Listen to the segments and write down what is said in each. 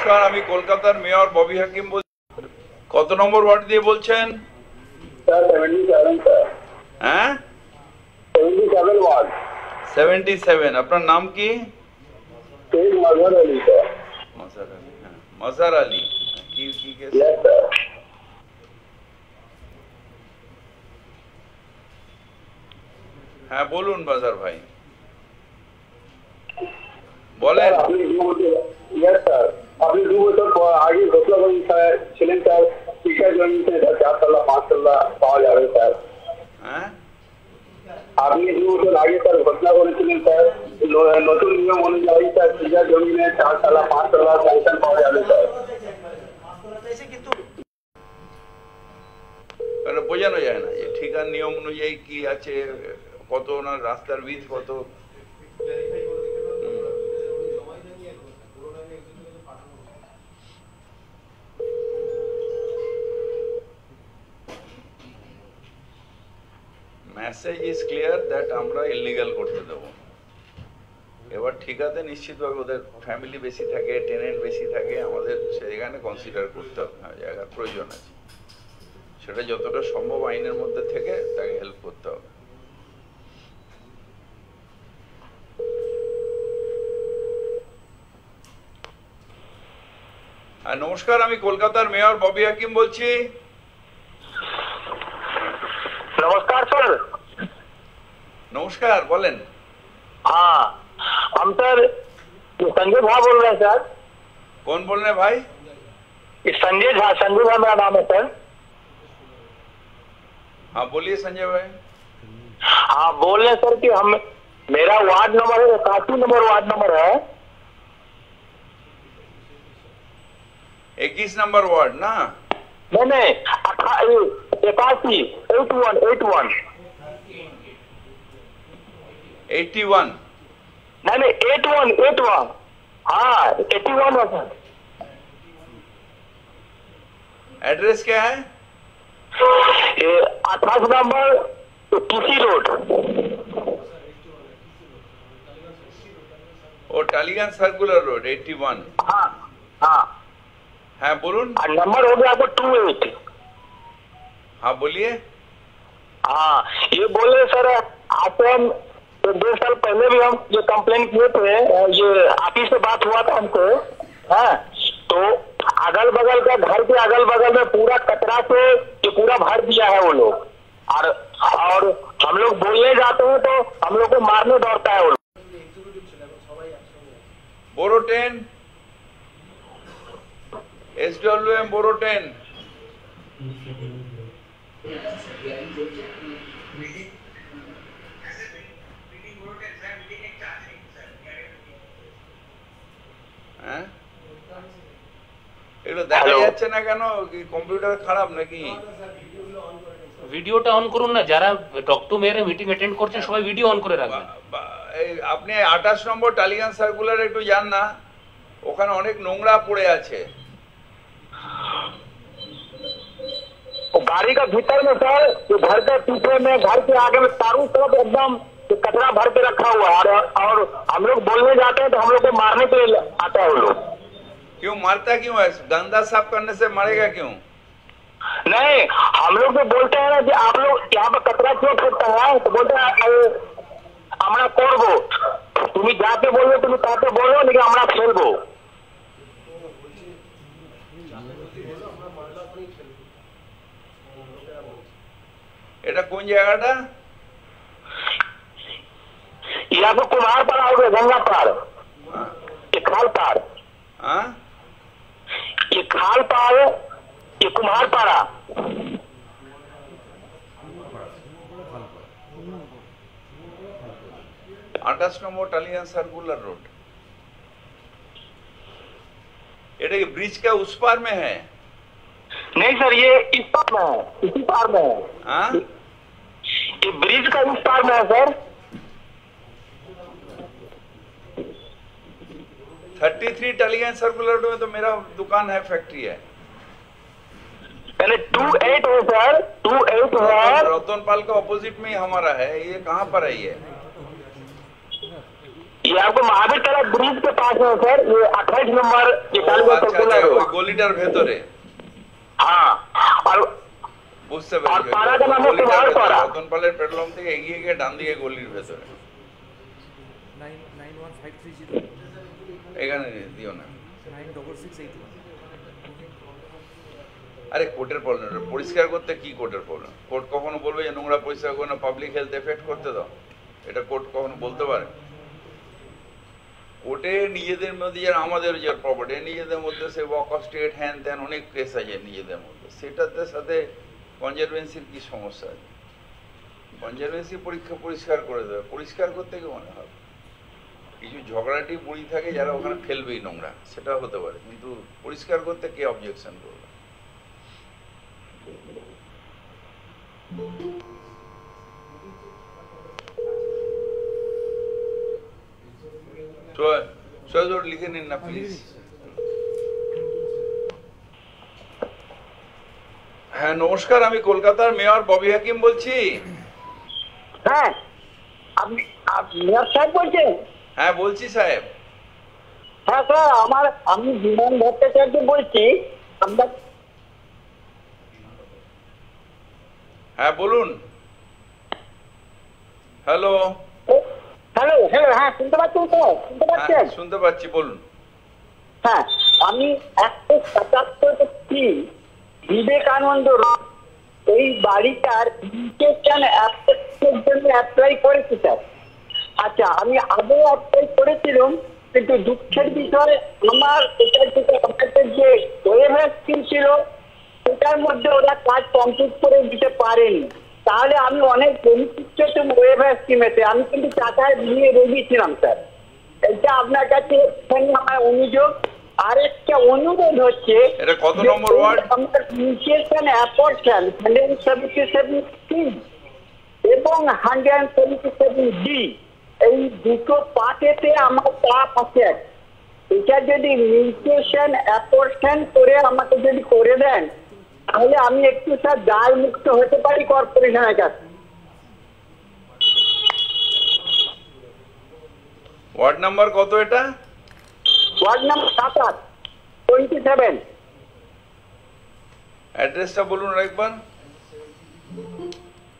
নমস্কার, আমি কলকাতার মেয়র ববি হাকিম বলছি। কত নম্বর ওয়ার্ড দিয়ে বলছেন? হ্যাঁ, 77 ওয়ার্ড। 77। আপনার নাম কি? মজহার আলী স্যার। মজহার আলী, হ্যাঁ, মজহার আলী। কি কি কেস? হ্যাঁ বলুন মজহার ভাই, বলেন। আপনি 2 বছর আগে ঘোষণাগঞ্জ ছিলেন স্যার, শিক্ষা জমিতে 4 তলা 5 তলা পাওয়া যাবে স্যার। হ্যাঁ, আপনি 2 বছর আগে স্যার ঘোষণা করেছিলেন স্যার, নতুন নিয়ম অনুযায়ী স্যার শিক্ষা জমিনে 4 তলা 5 তলা স্যাংশন পাওয়া যাবে স্যার। বোঝানো যায় না যে ঠিকার নিয়ম অনুযায়ী কি আছে, কত ওনার রাস্তার বীজ কত। মেসেজ ইজ ক্লিয়ার দ্যাট আমরা ইলিগাল করতে দেবো। এবার ঠিকাতে নিশ্চিতভাবে ওদের ফ্যামিলি বেশি থাকে, টেনেন্ট বেশি থাকে, আমাদের সেখানে কনসিডার করতে হবে, জায়গার প্রয়োজন আছে, সেটা যতটা সম্ভব আইনের মধ্যে থেকে তাকে হেল্প করতে হবে। আর নমস্কার, আমি কলকাতার মেয়র ববি হাকিম বলছি। नमस्कार सर। नमस्कार, बोलें। हाँ, हम सर संजय झा बोल रहे हैं सर। कौन बोल रहे हैं भाई? संजय झा मेरा नाम है सर। हाँ बोलिए संजय भाई। हाँ बोल रहे हैं सर कि हम, मेरा ward number 81 number ward number है। 21 नंबर वार्ड ना? नहीं 81 81 81 नहीं 81 हाँ 81 है सर। एड्रेस क्या है? 28 नंबर टीसी रोड और टालीगंज सर्कुलर रोड 81। हाँ हाँ हाँ बोलून। नंबर हो गया आपको 28। हाँ बोलिए। हाँ ये बोले सर, आपसे हम 2 साल पहले भी हम ये कंप्लेन किए थे, ये ऑफिस से बात हुआ था हमको। हाँ तो अगल बगल का घर के अगल बगल में पूरा कचरा से ये पूरा भर दिया है वो लोग, और हम लोग बोलने जाते हैं तो हम लोग को मारने दौड़ता है वो लोग। बोरोटेन SWM बोरोटेन। এগুলো দেখা যাচ্ছে না কেন? কম্পিউটার খারাপ নাকি? ভিডিওটা অন করুন না, যারা টক টু মেয়ারে মিটিং অ্যাটেন্ড করছে সবাই ভিডিও অন করে রাখবেন। আপনি 28 নম্বর টালিগঞ্জ সার্কুলার একটু যান না, ওখানে অনেক নোংরা পড়ে আছে। गाड़ी का भीतर में सर, जो घर के पीछे में, घर के आगे में चारों तरफ एकदम कचरा भर के रखा हुआ है, और हम लोग बोलने जाते हैं तो हम लोग को मारने के लिए आता है वो लोग। क्यों मारता क्यों है? गंदा साफ करने से मारेगा क्यों? नहीं, हम लोग तो बोलते हैं ना कि आप लोग यहाँ पर कचरा क्यों फेंकता है, तो बोलते हैं আমরা করবো, তুমি যাকে বলবে তুমি তাকে বলো, নাকি আমরা ফেলবো। এটা কোন জায়গাটা? यहाँ पे कुम्हारपाड़ा हो गया, गंगापाड़, ये खालपाड़, ये खालपाड़, ये कुम्हारपाड़ा। 28 নম্বর टालीगंज सर्कुलर रोड। এটা কি ब्रिज का उस पार में है? नहीं सर, ये इस पार में है, इसी पार में है। हाँ ये ब्रिज का इस पार में है सर। 33 टालीगंज सर्कुलर रोड में तो मेरा दुकान है, फैक्ट्री है। पहले 28 है सर, 28 है। रतनपाल का ऑपोजिट में ही हमारा है। ये कहाँ पर है? ये आपको महावीर तला ब्रिज के पास है सर, ये 28 नंबर ये कालीगंज सर्कुलर ওই रोड। গলিটার ভেতরে हाँ, और বুঝতে আর পাড়াটা নাম হচ্ছে গলিটার ভেতরে, মহালপাড়া। রতনপালের পেট্রোল পাম্প থেকে এগিয়ে গিয়ে ডান দিকে গলির ভেতরে। 991-530 এখানে দিও না। 96681। আরে কোর্টের প্রবলেম, পরিষ্কার করতে কি কোর্টের প্রবলেম? কোর্ট কখনো বলবে যে নোংরা পরিষ্কার করে না, পাবলিক হেলথ এফেক্ট করতে দাও? এটা কোর্ট কখনো বলতে পারে? কোর্টে নিজেদের মধ্যে যারা আমাদের যে প্রপার্টি নিজেদের মধ্যে সে ওয়াক অফ স্টেট হ্যান ত্যান অনেক কেস আছে নিজেদের মধ্যে, সেটাতে সাথে কনজারভেন্সির কি সমস্যা আছে? কনজারভেন্সি পরীক্ষা পরিষ্কার করে দেবে, পরিষ্কার করতে কি মনে হবে? কিছু ঝগড়াটি বুড়ি থাকে যারা ওখানে ফেলবেই নোংরা, সেটা হতে পারে, কিন্তু পরিষ্কার করতে কে অবজেকশন করবে? সহজ লিখে নিন না প্লিজ। হ্যাঁ নমস্কার, আমি কলকাতার মেয়র ববি হাকিম বলছি। হ্যাঁ, আপনি মেয়র সাহেব বলছেন? হ্যাঁ বলছি সাহেব। হ্যাঁ স্যার, আমি বিমান ভট্টাচার্য বলছি। আমরা হ্যাঁ বলুন। হ্যালো হ্যালো হ্যালো, হ্যাঁ শুনতে পাচ্ছেন স্যার? শুনতে পাচ্ছেন? শুনতে পাচ্ছি, বলুন। হ্যাঁ, আমি 177 বিবেকানন্দ রোড এই বাড়িটার রেজিস্ট্রেশন জন্য অ্যাপ্লাই করেছি স্যার। আচ্ছা, আমি আগে অ্যাপ্লাই করেছিলাম, কিন্তু দুঃখের বিষয় আমার এটার থেকে আপনাদের যে ওয়েভার স্কিম ছিল সেটার মধ্যে ওরা কাজ কমপ্লিট করে দিতে পারেনি। তাহলে আমি অনেক বেনিফিট পেতাম ওয়েভার স্কিমেতে, আমি কিন্তু টাকায় নিয়ে রেখেছিলাম স্যার। এটা আপনার কাছে আমার অভিযোগ। আরেকটা অনুরোধ হচ্ছে, এটা কত নম্বর ওয়ার্ড? আমার মিউটেশন অ্যাপোর্শন 177C এবং 177D এই দুটো পার্টেতে আমার চাপ আছে। এটা যদি মিউটেশন অ্যাপোর্শন করে আমাকে যদি করে দেন, তাহলে আমি একটু স্যার দায় মুক্ত হতে পারি কর্পোরেশনের কাছে। ওয়ার্ড নাম্বার কত এটা? ওয়ার্ড নাম্বার 27 অ্যাড্রেসটা বলুন একবার।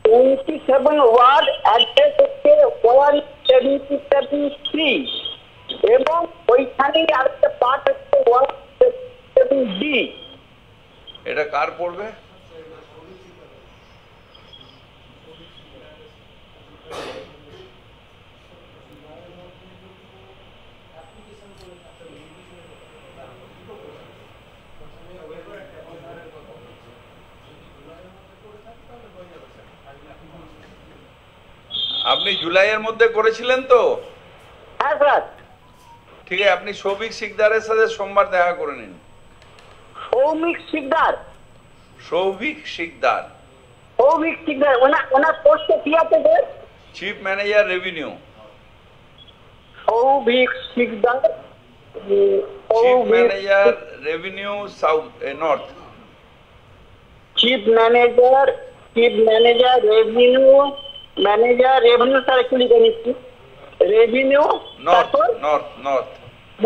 27 ওয়ার্ড, অ্যাড্রেস হচ্ছে 177C এবং ওইখানেই আরেকটা পার্ট হচ্ছে 177D। এটা কার পড়বে? আপনি জুলাইয়ের মধ্যে করেছিলেন তো? হ্যাঁ স্যার। ঠিক আছে, আপনি সৌভিক শিকদারের সাথে সোমবার দেখা করে নিন। সৌমিক শিকদার? সৌভিক শিকদার, সৌমিক শিকদার ওনার পোস্টে কি আছে sir? Chief manager revenue. Souvik Sikdar, chief manager revenue south north. Chief manager revenue sir একটু লিখে নিচ্ছি। Revenue north north north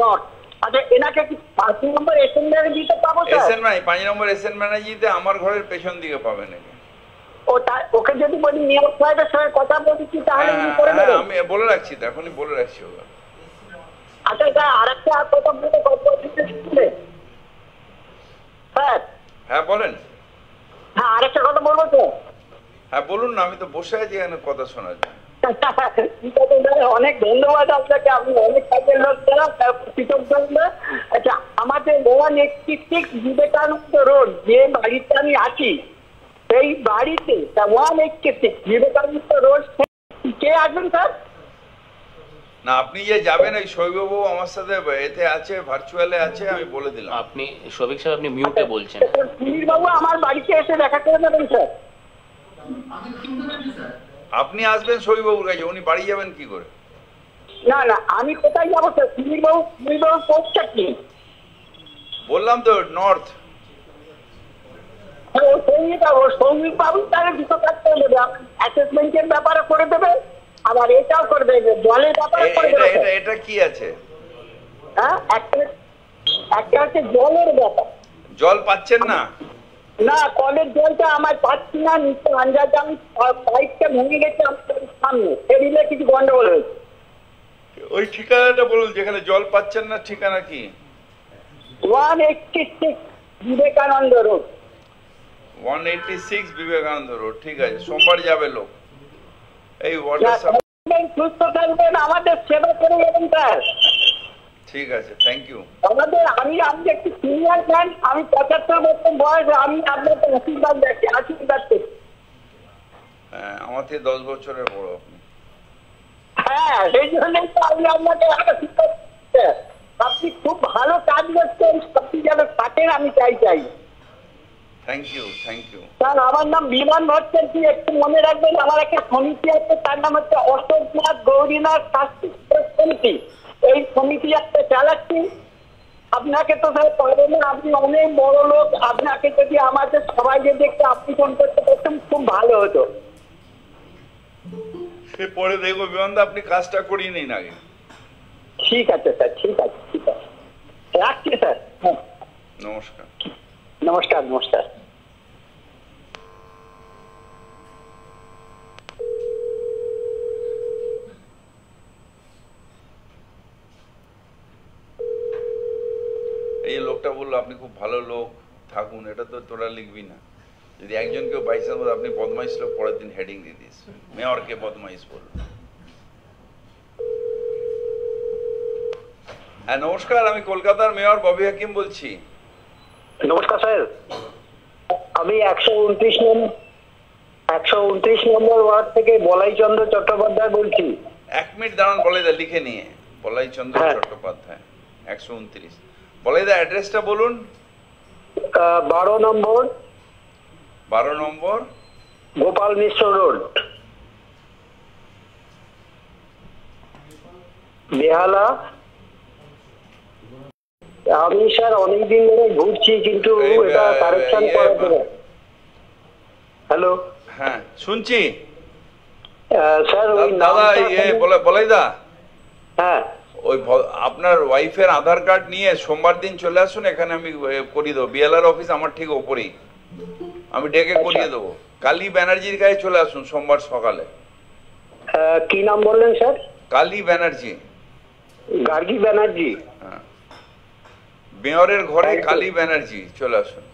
north. আচ্ছা, এনাকে কি 5 নম্বর এসএন দিতে পাবো স্যার? এসএন নাই, 5 নম্বর এসএন ম্যানেজিতে আমার ঘরের পেছন দিকে পাবেন। ওকে যদি বলি মেয়র সাহেবের সঙ্গে কথা বলছি তাহলে কি করে দেবেন? আমি বলে রাখছি, এখনই বলে রাখছি ওরা। আচ্ছা স্যার, আরেকটা কথা বলে স্যার। হ্যাঁ বলেন। হ্যাঁ, আরেকটা কথা বলবো স্যার। হ্যাঁ বলুন না, আমি তো বসে আছি এখানে কথা শোনার জন্য। অনেক ধন্যবাদ আপনাকে, আপনি অনেক কাজের লোক স্যার, কৃতজ্ঞ। আচ্ছা, আমাদের 186 বিবেকানন্দ রোড যে বাড়িতে আমি আছি, সেই বাড়িতে 186 বিবেকানন্দ রোড কে আসবেন স্যার? না, আপনি যে যাবেন ওই শৈবাবু আমার সাথে এতে আছে, ভার্চুয়ালে আছে, আমি বলে দিলাম। আপনি সৌভিক সাহেব আপনি মিউটে বলছেন। সুনীল বাবু আমার বাড়িতে এসে দেখা করে দেবেন স্যার। আপনি আসবেন শৈবাবুর কাছে, উনি বাড়ি যাবেন কি করে? না না, আমি কোথায় যাবো স্যার? সুনীল বাবু পোস্টটা কি? বললাম তো নর্থ। সৌমিক বাবু তাহলে দুটো কাজ করে দেবে, অ্যাসেসমেন্টের ব্যাপারে করে দেবে আবার এটাও করে দেবে, জলের ব্যাপারে করে দেবে স্যার। এটা কি আছে? হ্যাঁ, একটা হচ্ছে জলের ব্যাপার। জল পাচ্ছেন না? না, কলের জলটা আমার পাচ্ছি না, নিচে আন্দাজ আমি পাইপটা ভেঙে গেছে আমাদের সামনে, সেদিলে কিছু গন্ডগোল হয়েছে। ওই ঠিকানাটা বলুন যেখানে জল পাচ্ছেন না, ঠিকানা কি? 186 বিবেকানন্দ রোড। 186 বিবেকানন্দ রোড, ঠিক আছে, সোমবার যাবে লোক। এই না, ওয়াটার সুস্থ থাকবেন, আমাদের সেবা করে যাবেন স্যার। ঠিক আছে, থ্যাংক ইউ। আমি একটু সিনিয়র ম্যান, আমি 75 বছর বয়স, আমি আপনাকে আশীর্বাদ দেখছি, আশীর্বাদ করছি। হ্যাঁ, আমার থেকে 10 বছরের বড় আপনি। হ্যাঁ, সেই জন্যই তো আমি আপনাকে আশীর্বাদ করছি। আপনি খুব ভালো কাজ করছেন, আপনি যেন থাকেন, আমি চাই। Thank you, thank you. Sir, আমার নাম বিমান ভট্টাচার্য, একটু মনে রাখবেন। আমার একটা সমিতি আছে, তার নাম হচ্ছে অশোকনাথ গৌরীনাথ স্বাস্থ্য সমিতি। এই সমিতি একটা চালাচ্ছি। আপনাকে তো স্যার পারবে না, আপনি অনেক বড় লোক, আপনাকে যদি আমাদের সবাইকে দেখতে আপনি ফোন করতে পারতেন খুব ভালো হতো। সে পরে দেখবো বিমানদা, আপনি কাজটা করিয়ে নিন আগে। ঠিক আছে স্যার, ঠিক আছে, ঠিক আছে, রাখছি স্যার। হ্যাঁ, নমস্কার। নমস্কার, নমস্কার। এই লোকটা বললো আপনি খুব ভালো লোক, থাকুন, এটা তো তোরা লিখবি না। যদি একজনকে বাইচান্স আপনি বদমাইশ লোক, পরের দিন হেডিং দিয়ে দিস, মেয়রকে বদমাইশ বলল। হ্যাঁ নমস্কার, আমি কলকাতার মেয়র ববি হাকিম বলছি। নমস্কার স্যার, আমি 129 নম্বর ওয়ার্ড থেকে বলাইচন্দ্র চট্টোপাধ্যায় বলছি। 1 মিনিট দাঁড়ান, বলাইদা লিখে নিয়ে। বলাইচন্দ্র চট্টোপাধ্যায়, 129। বলাইদা অ্যাড্রেসটা বলুন। 12 নম্বর গোপাল মিশ্র রোড, বেহালা। আমি স্যার অনেকদিন ধরে ঘুরছি, কিন্তু এটা কারেকশন করা যাবে। হ্যালো, হ্যাঁ শুনছি স্যার। ওই দাদা, বলাইদা, হ্যাঁ, ওই আপনার ওয়াইফের আধার কার্ড নিয়ে সোমবার দিন চলে আসুন, এখানে আমি করিয়ে দেবো। বিএলআর অফিস আমার ঠিক ওপরেই, আমি ডেকে করিয়ে দেবো। কালী ব্যানার্জির গায়ে চলে আসুন সোমবার সকালে। কি নাম বললেন স্যার? কালী ব্যানার্জি। গার্গী ব্যানার্জি? হ্যাঁ, মেয়রের ঘরে কালী ব্যানার্জি, চলে আসুন।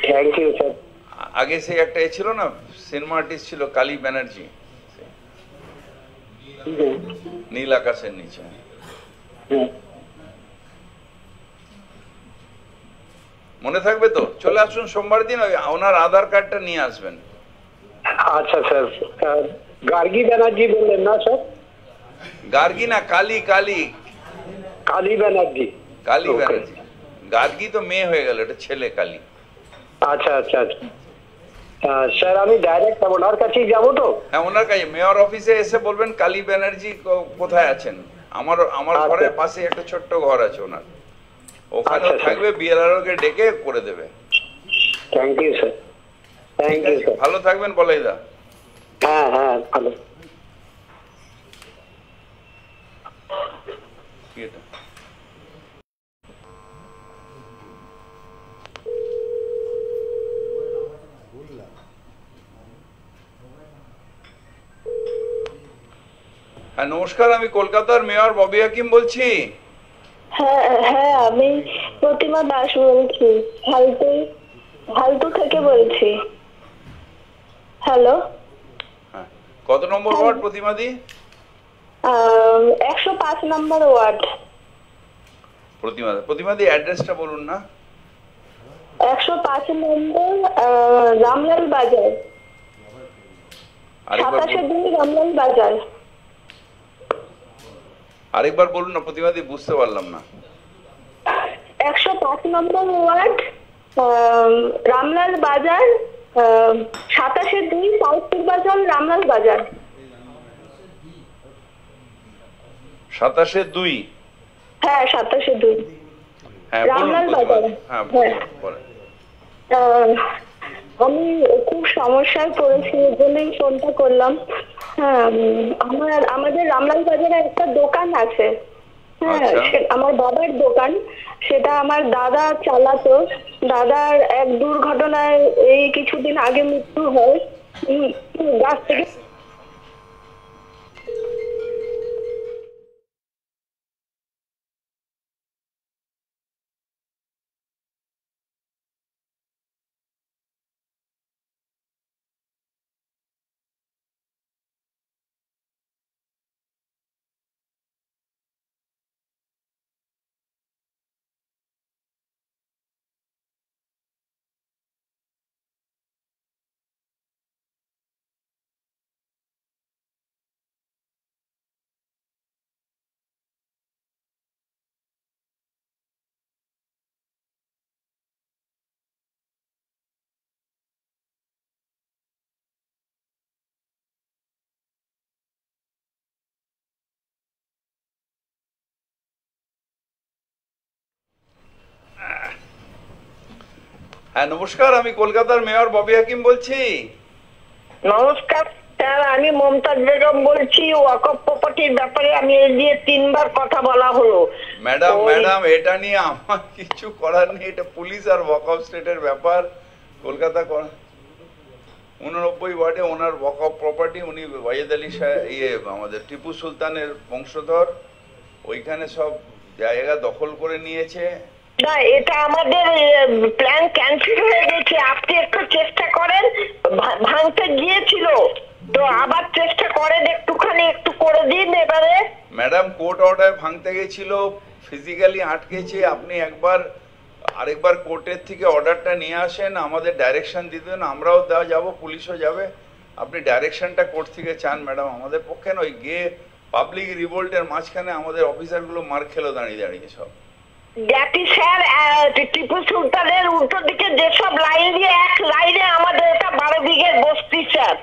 Thank you sir. আগে সে একটা ছিল না, সিনেমা আর্টিস্ট ছিল কালী ব্যানার্জি, নীল আকাশের নিচে। মনে থাকবে তো? চলে আসুন সোমবার দিন, ওনার আধার কার্ডটা নিয়ে আসবেন। আচ্ছা স্যার। গার্গী ব্যানার্জি বললেন না স্যার? গার্গী না, কালী কালী কালী ব্যানার্জি। কালী ব্যানার্জি। গার্গী তো মেয়ে হয়ে গেল, এটা ছেলে কালী। আচ্ছা আচ্ছা আচ্ছা স্যার, আমি ডাইরেক্ট ওনার কাছেই যাবো তো? হ্যাঁ, ওনার কাছে মেয়র অফিসে এসে বলবেন কালী ব্যানার্জি কোথায় আছেন। আমার ঘরের পাশে একটা ছোট্ট ঘর আছে ওনার, ওখানে থাকবে। বিএলআরও কে ডেকে করে দেবে। Thank you sir, thank you sir. ভালো থাকবেন বলাইদা। হ্যাঁ হ্যাঁ, ভালো। কি এটা? হ্যাঁ নমস্কার, আমি কলকাতার মেয়র ববি হাকিম বলছি। হ্যাঁ, আমি প্রতিমা দাস বলছি, হালতু থেকে বলছি। হ্যালো, হ্যাঁ, কত নম্বর ওয়ার্ড প্রতিমাদি? 105 নম্বর ওয়ার্ড। প্রতিমাদি অ্যাড্রেসটা বলুন না। 105 নম্বর রামলাল বাজার, 27 রামলাল বাজার। আরেকবার বলুন না প্রতিমাদি, বুঝতে পারলাম না। 105 নম্বর ওয়ার্ড, রামলাল বাজার, 27 সাউথ পূর্বাচল, রামলাল বাজার। 27-2? হ্যাঁ, 27-2 হ্যাঁ, রামলাল বাজার। হ্যাঁ, আমি খুব সমস্যায় পড়েছি, এর জন্যই ফোনটা করলাম। হ্যাঁ, আমাদের রামলাল বাজারে একটা দোকান আছে। হ্যাঁ, আচ্ছা। আমার বাবার দোকান, সেটা আমার দাদা চালাতো। দাদার এক দুর্ঘটনায় এই কিছুদিন আগে মৃত্যু হয়। গাছ থেকে হ্যাঁ নমস্কার, আমি কলকাতার মেয়র ববি হাকিম বলছি। নমস্কার স্যার, আমি মমতাজ বেগম বলছি। ওয়াকফ প্রপার্টির ব্যাপারে আমি এই দিয়ে 3 বার কথা বলা হলো। ম্যাডাম এটা নিয়ে আমার কিছু করার নেই, এটা পুলিশ আর ওয়াকফ স্টেটের ব্যাপার। কলকাতা 89 ওয়ার্ডে ওনার ওয়াকফ প্রপার্টি, উনি ওয়াহিদ আলী আমাদের টিপু সুলতানের বংশধর, ওইখানে সব জায়গা দখল করে নিয়েছে। না, এটা আমাদের প্ল্যান ক্যান্সেল হয়ে গেছে। আপনি একটু চেষ্টা করেন, ভাঙতে গিয়েছিল তো আবার চেষ্টা করেন, একটু করে দিন এবারে। ম্যাডাম কোর্ট অর্ডার ভাঙতে গেছিল, ফিজিক্যালি আটকেছে। আপনি আরেকবার কোর্টের থেকে অর্ডারটা নিয়ে আসেন, আমাদের ডাইরেকশন দিতেন, আমরাও যাব, পুলিশও যাবে। আপনি ডাইরেকশনটা কোর্ট থেকে চান ম্যাডাম, আমাদের পক্ষে নয়। গিয়ে পাবলিক রিভোল্টের মাঝখানে আমাদের অফিসারগুলো মার খেলো দাঁড়িয়ে দাঁড়িয়ে সব। জ্ঞাতি স্যার, টিপু সুলতানের উল্টো দিকে যেসব লাইন দিয়ে এক লাইনে আমাদের এটা 12 বিঘের বস্তি স্যার,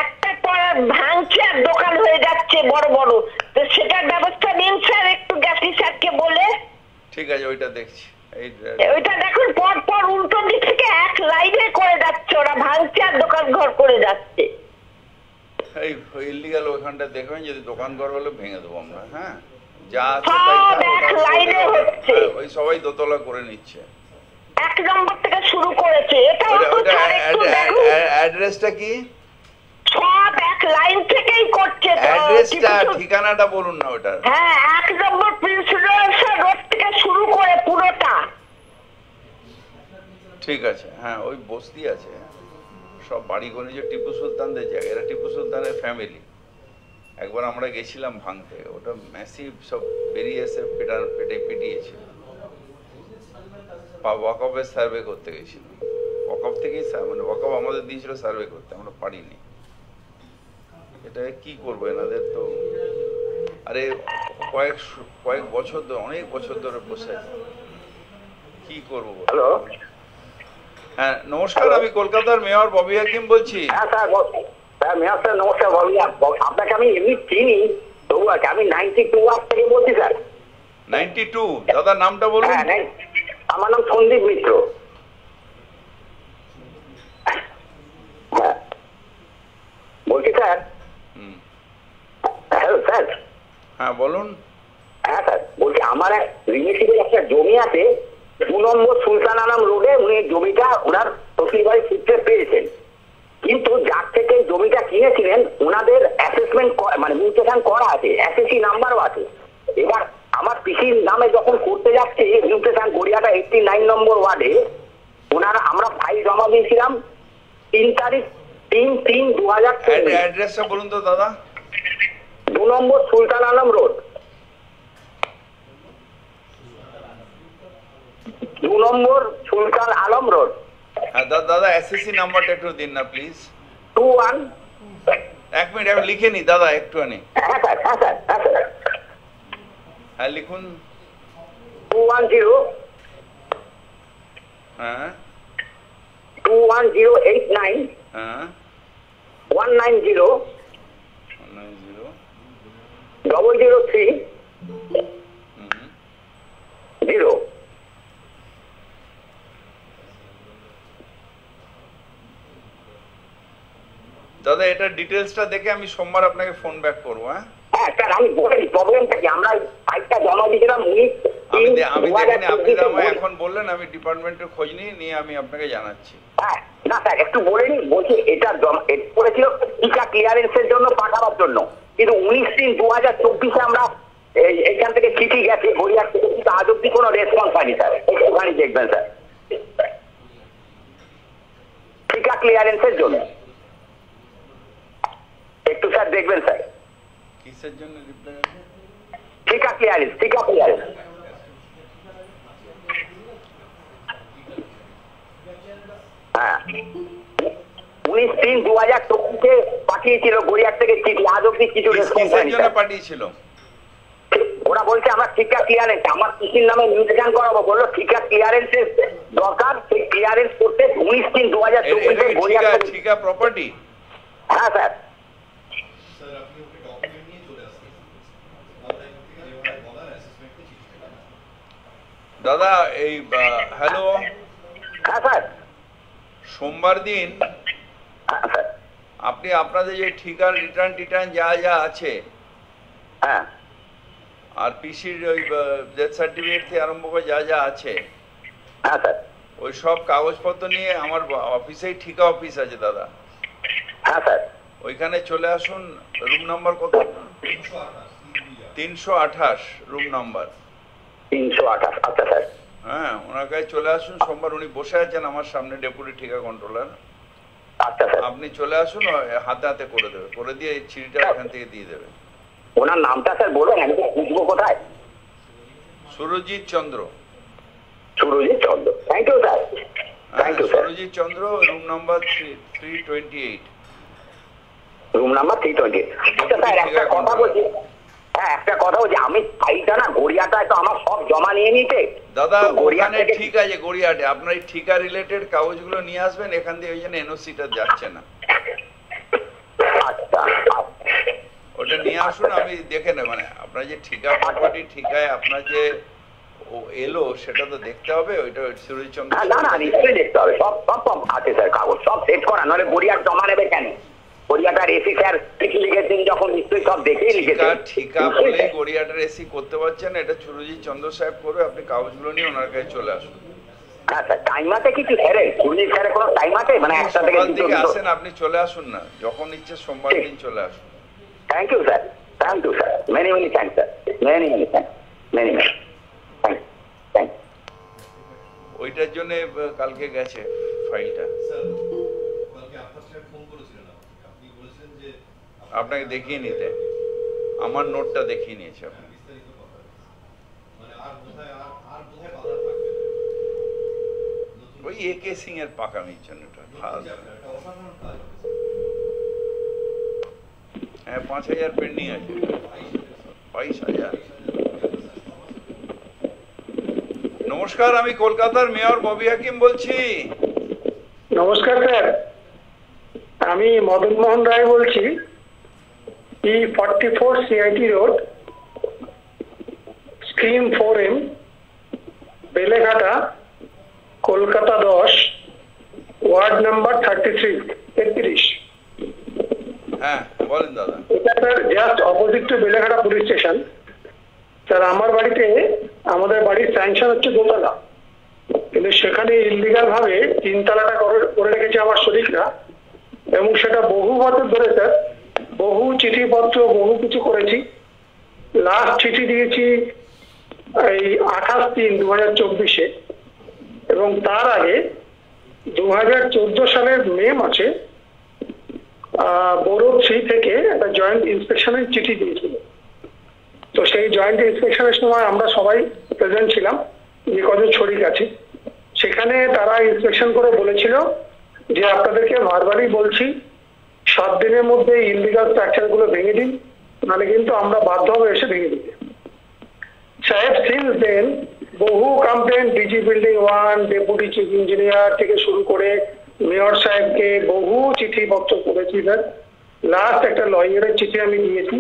একটা পর ভাঙছে আর দোকান হয়ে যাচ্ছে বড় বড়। তো সেটার ব্যবস্থা নিন স্যার একটু জ্ঞাতি স্যারকে বলে। ঠিক আছে, ওইটা দেখছি। ওইটা দেখুন, পর পর উল্টো দিক থেকে এক লাইনে করে যাচ্ছে, ওরা ভাঙছে আর দোকান ঘর করে যাচ্ছে। এই ইলিগাল ওইখানটা দেখবেন, যদি দোকান ঘর হলে ভেঙে দেবো আমরা। হ্যাঁ, যা সব এক লাইনে হচ্ছে। ওই সবাই দোতলা করে নিচ্ছে। 1 নম্বর থেকে শুরু করেছে। এটা অ্যাড্রেসটা কি? সব এক লাইন থেকেই করছে। অ্যাড্রেসটা, ঠিকানাটা বলুন না ওটা। হ্যাঁ, 1 নম্বর প্রিন্সিপাল রোড থেকে শুরু করে পুরোটা। ঠিক আছে, হ্যাঁ ওই বস্তি আছে, সব বাড়ি করে যে টিপু সুলতানদের জায়গা, এরা টিপু সুলতানের ফ্যামিলি। একবার আমরা গেছিলাম ভাঙতে, ওটা ম্যাসিভ সব বেরিয়ে এসে পিটিয়েছিল। ওয়াকফের সার্ভে করতে গেছিল, ওয়াকফ থেকেই মানে ওয়াকফ আমাদের দিয়েছিল সার্ভে করতে, আমরা পারিনি। এটা কি করবো এনাদের তো। আরে কয়েক বছর ধরে, অনেক বছর ধরে বসে আছে, কি করবো? হ্যালো, হ্যাঁ নমস্কার, আমি কলকাতার মেয়র ববি হাকিম বলছি। হ্যাঁ স্যার, মেয়র স্যার নমস্কার। আপনাকে আমি এমনি চিনি, তবু আমি 92 ওয়ার্ড থেকে বলছি স্যার। 92, দাদার নামটা বলুন। হ্যাঁ, আমার নাম সন্দীপ মিত্র। হ্যাঁ বলছি স্যার। Hello sir. হ্যাঁ বলুন। হ্যাঁ স্যার, বলছি আমার এক রিলেটিভের একটা জমি আছে 2 নম্বর সুলতান আলম রোডে। উনি জমিটা ওনার শ্বশুর বাড়ি সূত্রে পেয়েছেন, কিন্তু যার থেকে জমিটা কিনেছিলেন ওনাদের অ্যাসেসমেন্ট মানে মিউটেশন করা আছে, এসএসসি নাম্বারও আছে। এবার আমার পিসির নামে যখন করতে যাচ্ছে মিউটেশন, গড়িয়াটা 89 নম্বর ওয়ার্ডে, ওনারা আমরা ফাইল জমা দিয়েছিলাম 3 তারিখ 3/3/2023। অ্যাড্রেসটা বলুন তো দাদা। 2 নম্বর সুলতান আলম রোড, 2 নম্বর সুলতান আলম রোড। হ্যাঁ দাদা, এসএসসি নাম্বারটা একটু দিন না প্লিজ। 21। এক মিনিট আমি লিখে নি দাদা, একটুখানি। হ্যাঁ স্যার, হ্যাঁ স্যার, হ্যাঁ স্যার। হ্যাঁ লিখুন। 210। হ্যাঁ 21089 হ্যাঁ 190 190 003 0। দাদা দাদা এটা ডিটেলসটা দেখে আমি সোমবার আপনাকে ফোন ব্যাক করবো। হ্যাঁ হ্যাঁ স্যার, আমি বলি প্রবলেমটা কি, আমরা ফাইলটা জমা দিয়েছিলাম আমি দেখিনি, আপনি আমায় এখন বললেন, আমি ডিপার্টমেন্টের খোঁজ নিয়ে আমি আপনাকে জানাচ্ছি। হ্যাঁ না স্যার, একটু বলে নি, বলছি এটা করেছিল টিকা ক্লিয়ারেন্সের জন্য পাঠাবার জন্য, কিন্তু 19/3/2024 আমরা এইখান থেকে চিঠি গেছে গড়িয়ার থেকে, কিন্তু আজ অব্দি কোনো রেসপন্স হয়নি স্যার। একটুখানি দেখবেন স্যার, টিকা ক্লিয়ারেন্সের জন্য একটু স্যার দেখবেন স্যার। কিসের জন্য রিপ্লাই? টিকা ক্লিয়ারেন্স, টিকা ক্লিয়ারেন্স। হ্যাঁ 19/3/2024 পাঠিয়েছিল গড়িয়ার থেকে চিঠি, আজ অব্দি কিছু রেসপন্স কিসের হয়নি জন্য স্যার। পাঠিয়েছিল? ওরা বলছে আমরা টিকা ক্লিয়ারেন্স, আমার পিসির নামে নিবেদন করাবো, বললো টিকা ক্লিয়ারেন্সের দরকার, সেই ক্লিয়ারেন্স করতে 19/3/2024 গড়িয়ার থেকে। ঠিকা প্রপার্টি? হ্যাঁ স্যার। দাদা এই হ্যালো, হ্যাঁ স্যার। সোমবার দিন হ্যাঁ স্যার। আপনি আপনাদের যে ঠিকার রিটার্ন যা আছে, হ্যাঁ আর পিসির ওই ডেথ সার্টিফিকেট থেকে আরম্ভ করে যা আছে, হ্যাঁ স্যার। ওই সব কাগজপত্র নিয়ে আমার অফিসেই ঠিকা অফিস আছে দাদা, হ্যাঁ স্যার। ওইখানে চলে আসুন। রুম নাম্বার কত? 328 রুম নাম্বার। 328। আচ্ছা স্যার। হ্যাঁ, ওনার কাছে চলে আসুন সোমবার, উনি বসে আছেন আমার সামনে, ডেপুটি ঠিকা কন্ট্রোলার। আচ্ছা স্যার। আপনি চলে আসুন, হাতে হাতে করে দেবে, করে দিয়ে এই চিঠিটা এখান থেকে দিয়ে দেবে। ওনার নামটা স্যার বলুন, আমি বুঝবো কোথায়? Surajit Chandra. Surajit Chandra, thank you sir, thank you sir. Surajit Chandra, room number 328। Room number 328। আচ্ছা স্যার, একটা কথা বলছি। হ্যাঁ একটা কথা বলছি, আমি ফাইলটা না গড়িয়াটায় তো আমার সব জমা নিয়ে নিতে দাদা, ওখানে ঠিক আছে গড়িয়াটে, আপনার এই ঠিকা রিলেটেড কাগজগুলো নিয়ে আসবেন এখান দিয়ে, ওই জন্য এনওসিটা যাচ্ছে না। আচ্ছা ওটা নিয়ে আসুন, আমি দেখে নেব, মানে আপনার যে ঠিকা প্রপার্টি ঠিকায় আপনার যে এলো সেটা তো দেখতে হবে। ওইটা সুরজিৎ চন্দ্র। না না, নিশ্চয়ই দেখতে হবে, সব সব আছে স্যার, কাগজ সব সেট করা, নাহলে গড়িয়ার জমা নেবে কেন? গড়িয়াটার এসি স্যার চিঠি লিখেছেন যখন, নিশ্চয়ই সব দেখেই লিখেছেন। ঠিকা বলেই গড়িয়াটার এসি করতে পারছেন, এটা সুরজিৎ চন্দ্র সাহেব করবে। আপনি কাগজগুলো নিয়ে ওনার কাছে চলে আসুন। হ্যাঁ স্যার, টাইম আছে কিছু স্যার? সুরজিৎ স্যারের কোনো টাইম আছে? মানে একটা থেকে সকাল দিকে আসেন, আপনি চলে আসুন না, যখন ইচ্ছে সোমবার দিন চলে আসুন। Thank you sir, thank you sir, many many thank sir, many many thank, many many thank, thank. ওইটার জন্য কালকে গেছে ফাইলটা। আপনাকে দেখিয়ে নিতে, আমার নোটটা দেখিয়ে নিয়েছে আপনি। ওই একে সিং এর পাকামির জন্য। হ্যাঁ 5000 পেন্ডিং আছে। 22,000। নমস্কার, আমি কলকাতার মেয়র ববি হাকিম বলছি। নমস্কার স্যার, আমি মদন মোহন রায় বলছি, E44 CIT road, scheme 4M, Beleghata, Kolkata 10, ward number 33। হ্যাঁ বলেন দাদা। এটা sir just opposite to Beleghata police station. Sir আমার বাড়িতে, আমাদের বাড়ির স্যাংশন হচ্ছে 2 তলা, কিন্তু সেখানে ইলিগাল ভাবে 3 তলাটা করে রেখেছে আমার শরীররা, এবং সেটা বহু বছর ধরে স্যার, বহু চিঠিপত্র বহু কিছু করেছি। লাস্ট চিঠি দিয়েছি এই 28/3/2024, এবং তার আগে 2014 সালের মে মাসে বোরো 3 থেকে একটা জয়েন্ট ইন্সপেকশনের চিঠি দিয়েছিল। তো সেই জয়েন্ট ইন্সপেকশনের সময় আমরা সবাই প্রেজেন্ট ছিলাম, যে কজন শরিক আছি। সেখানে তারা ইন্সপেকশন করে বলেছিল যে আপনাদেরকে বারবারই বলছি 7 দিনের মধ্যে ইলিগাল স্ট্রাকচার গুলো ভেঙে দিন, নাহলে কিন্তু আমরা বাধ্য হবে এসে ভেঙে দিতে। সাহেব সিন্স দেন বহু complain, DG building 1, deputy chief engineer থেকে শুরু করে মেয়র সাহেবকে বহু চিঠিপত্র করেছি স্যার। লাস্ট একটা লয়ারের চিঠি আমি দিয়েছি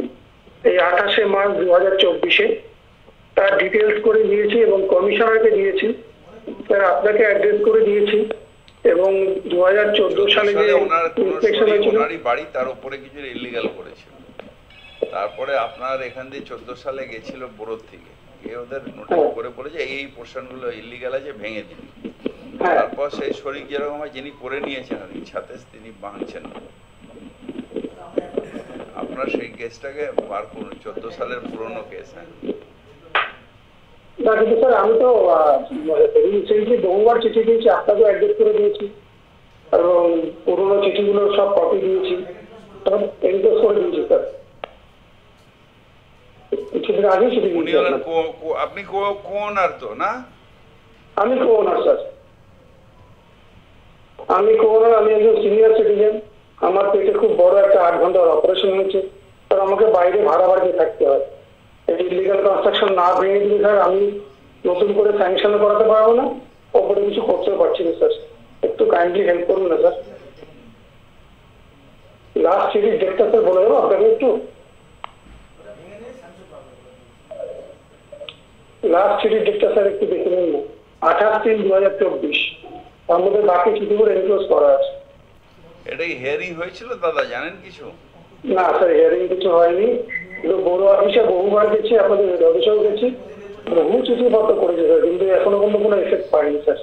এই 28শে মার্চ 2024, তার ডিটেলস করে দিয়েছি এবং কমিশনারকে দিয়েছি স্যার, আপনাকে অ্যাড্রেস করে দিয়েছি, এবং 2014 সালে যে ওনার কোনো ইন্সপেকশন শরীর হয়েছিল, ওনারই বাড়ি, তার উপরে কিছু ইলিগাল করেছিল। তারপরে আপনার এখান দিয়ে 14 সালে গেছিল বোরোর থেকে, গিয়ে ওদের নোটিশ করে বলেছে এই পোর্শন গুলো ইলিগাল আছে, ভেঙে দিন। হ্যাঁ তারপর সেই শরীর যেরকম হয়, যিনি করে নিয়েছেন আর কি ছাতেশ, তিনি ভাঙছেন না। আপনার সেই কেসটাকে বার করুন, 14 সালের পুরনো কেস। হ্যাঁ না কিন্তু স্যার আমি তো রিসেন্টলি বহুবার চিঠি দিয়েছি, আপনাকেও অ্যাড্রেস করে দিয়েছি এবং পুরোনো চিঠিগুলোর সব কপি দিয়েছি, সব এনক্লোজ করে দিয়েছি স্যার। কিছুদিন আগেই চিঠি উনি দিয়েছি হলেন আপনাকে। আপনি কোন আর তো না? আমি co-owner স্যার, আমি co-owner, আমি একজন সিনিয়র সিটিজেন। আমার পেটে খুব বড় একটা 8 ঘন্টার অপারেশন হয়েছে স্যার, আমাকে বাইরে ভাড়া বাড়িতে থাকতে হয়। এই ইলিগাল কনস্ট্রাকশন না ভেঙে দিলে স্যার আমি নতুন করে স্যাংশন করাতে পারবো না, ওপরে কিছু করতেও পারছি না স্যার। একটু কাইন্ডলি হেল্প করুন না স্যার। লাস্ট চিঠির ডেটটা স্যার বলে দেবো আপনাকে একটু? লাস্ট চিঠির ডেটটা স্যার একটু দেখে নিন না, 28/3/2024। তার মধ্যে বাকি চিঠিগুলো এনক্লোজ করা আছে। এটা কি হিয়ারিং হয়েছিল দাদা, জানেন কিছু? না স্যার, হিয়ারিং কিছু হয়নি, কিন্তু বড় অফিসে বহুবার গেছি, আপনাদের অফিসেও গেছি, বহু চিঠিপত্র করেছে স্যার, কিন্তু এখনো পর্যন্ত কোনো এফেক্ট পাইনি স্যার।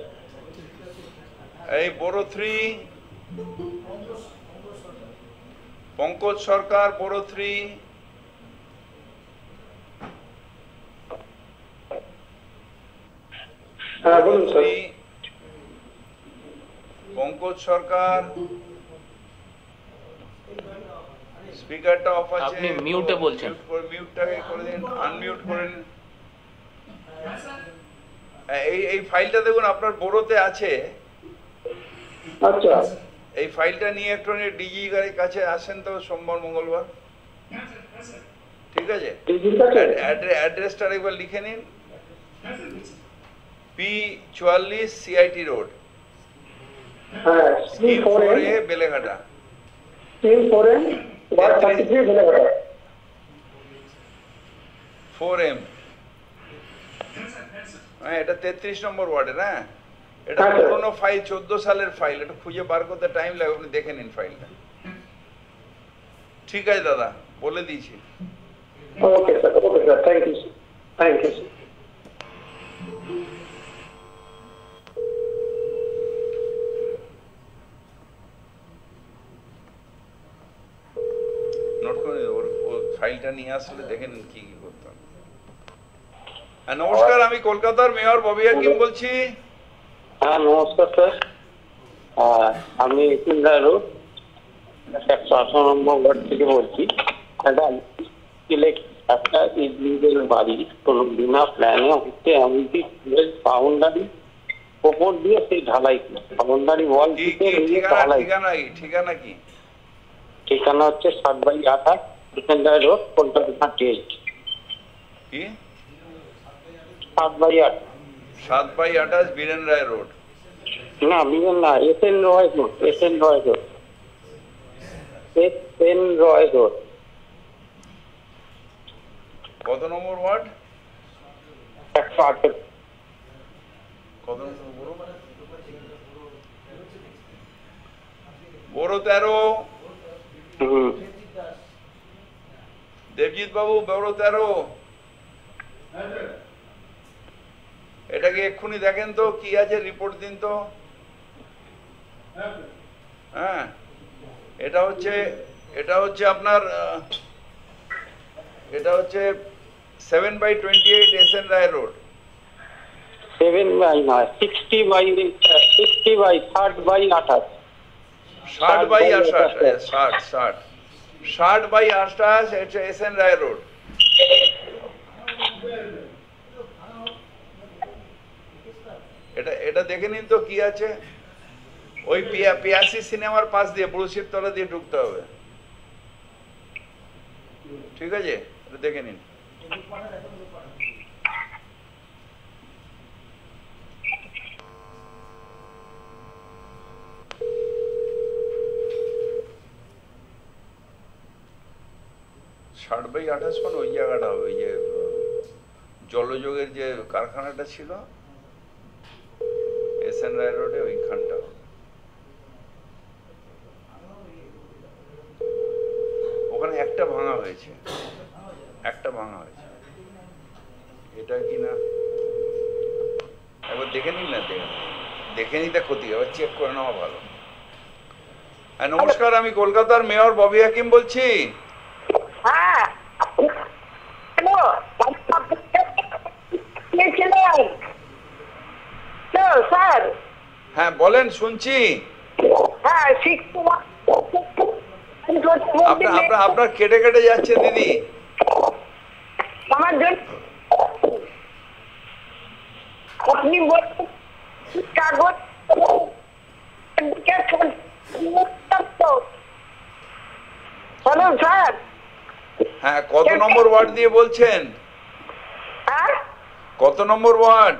এই বোরো 3, পঙ্কজ সরকার, বোরো 3। হ্যাঁ বলুন স্যার। পঙ্কজ সরকার, স্পিকারটা অফ আছে, আপনি মিউটে বলছেন। মিউটটাকে করে দিন, আনমিউট করে নিন। এই ফাইলটা দেখুন আপনার বোরোতে আছে। আচ্ছা, এই ফাইলটা নিয়ে একটু ডিজি গাড়ির কাছে আসেন তো সোমবার মঙ্গলবার, ঠিক আছে? ডিজির কাছে? অ্যাড্রেসটা একবার লিখে নিন, P44 CIT রোড, হ্যাঁ, scheme 4A Beleghata. 4M 133 Beleghata. 4M, হ্যাঁ এটা 33 নম্বর ওয়ার্ডে না? এটা হ্যাঁ, স্যার। পুরোনো ফাইল, 14 সালের ফাইল, এটা খুঁজে বার করতে টাইম লাগবে, আপনি দেখে নিন ফাইলটা। ঠিক আছে দাদা, বলে দিয়েছি। Okay sir, okay sir, thank you sir, thank you sir. Note করে নিন, ওর ফাইলটা নিয়ে আসলে দেখে নিন কি কি করতে হবে। হ্যাঁ নমস্কার, আমি কলকাতার মেয়র ববি হাকিম বলছি। হ্যাঁ নমস্কার স্যার, আমি ইন্দ্রারু 118 নম্বর ওয়ার্ড থেকে বলছি। একটা ইলিগাল বাড়ি কোনো বিনা প্ল্যানে হচ্ছে, এমনকি বাউন্ডারি ওপর দিয়ে সেই ঢালাই, বাউন্ডারি ওয়াল থেকে ঢালাই। ঠিকানা কি? ঠিকানা হচ্ছে 7/28 সেকেন্ডারি রোড, কলকাতা 8। কি 7/8? 7/28 বীরেন রায় রোড? না মিলেন না, SN রয় রোড, SN রয় রোড, SN রয় রোড। কত নম্বর ওয়ার্ড? 108। কত নম্বর বড়? বড় 13। দেবজিৎ বাবু, বড় 13। এটাকে এক্ষুনি দেখেন তো কি আছে, রিপোর্ট দিন তো। হ্যাঁ এটা হচ্ছে আপনার, এটা হচ্ছে 7/28 SN রায় রোড। 7 বাই নয়, 60/30/28। 60/28 এটা SN রায় রোড। এটা দেখে নিন তো কি আছে। ওই পিয়াসি সিনেমার পাশ দিয়ে ব্রুসির তলা দিয়ে ঢুকতে হবে, ঠিক আছে? এটা দেখে নিন। ষাট বাই 28 মানে ওই জায়গাটা হবে, ওই যে জলযোগের যে কারখানাটা ছিল SN রায় রোডে, ওইখানটা। ওখানে একটা ভাঙা হয়েছে, একটা ভাঙা হয়েছে। এটা কি না একবার দেখে নিন না, দেখে নিতে ক্ষতি, এবার চেক করে নেওয়া ভালো। হ্যাঁ নমস্কার, আমি কলকাতার মেয়র ববি হাকিম বলছি। হ্যাঁ স্যার। হ্যাঁ বলেন, শুনছি। হ্যাঁ আপনার কেটে কেটে যাচ্ছে দিদি। আমার জন্য আপনি বলছেন কাগজ হ্যালো স্যার। হ্যাঁ কত নম্বর ওয়ার্ড দিয়ে বলছেন? হ্যাঁ কত নম্বর ওয়ার্ড?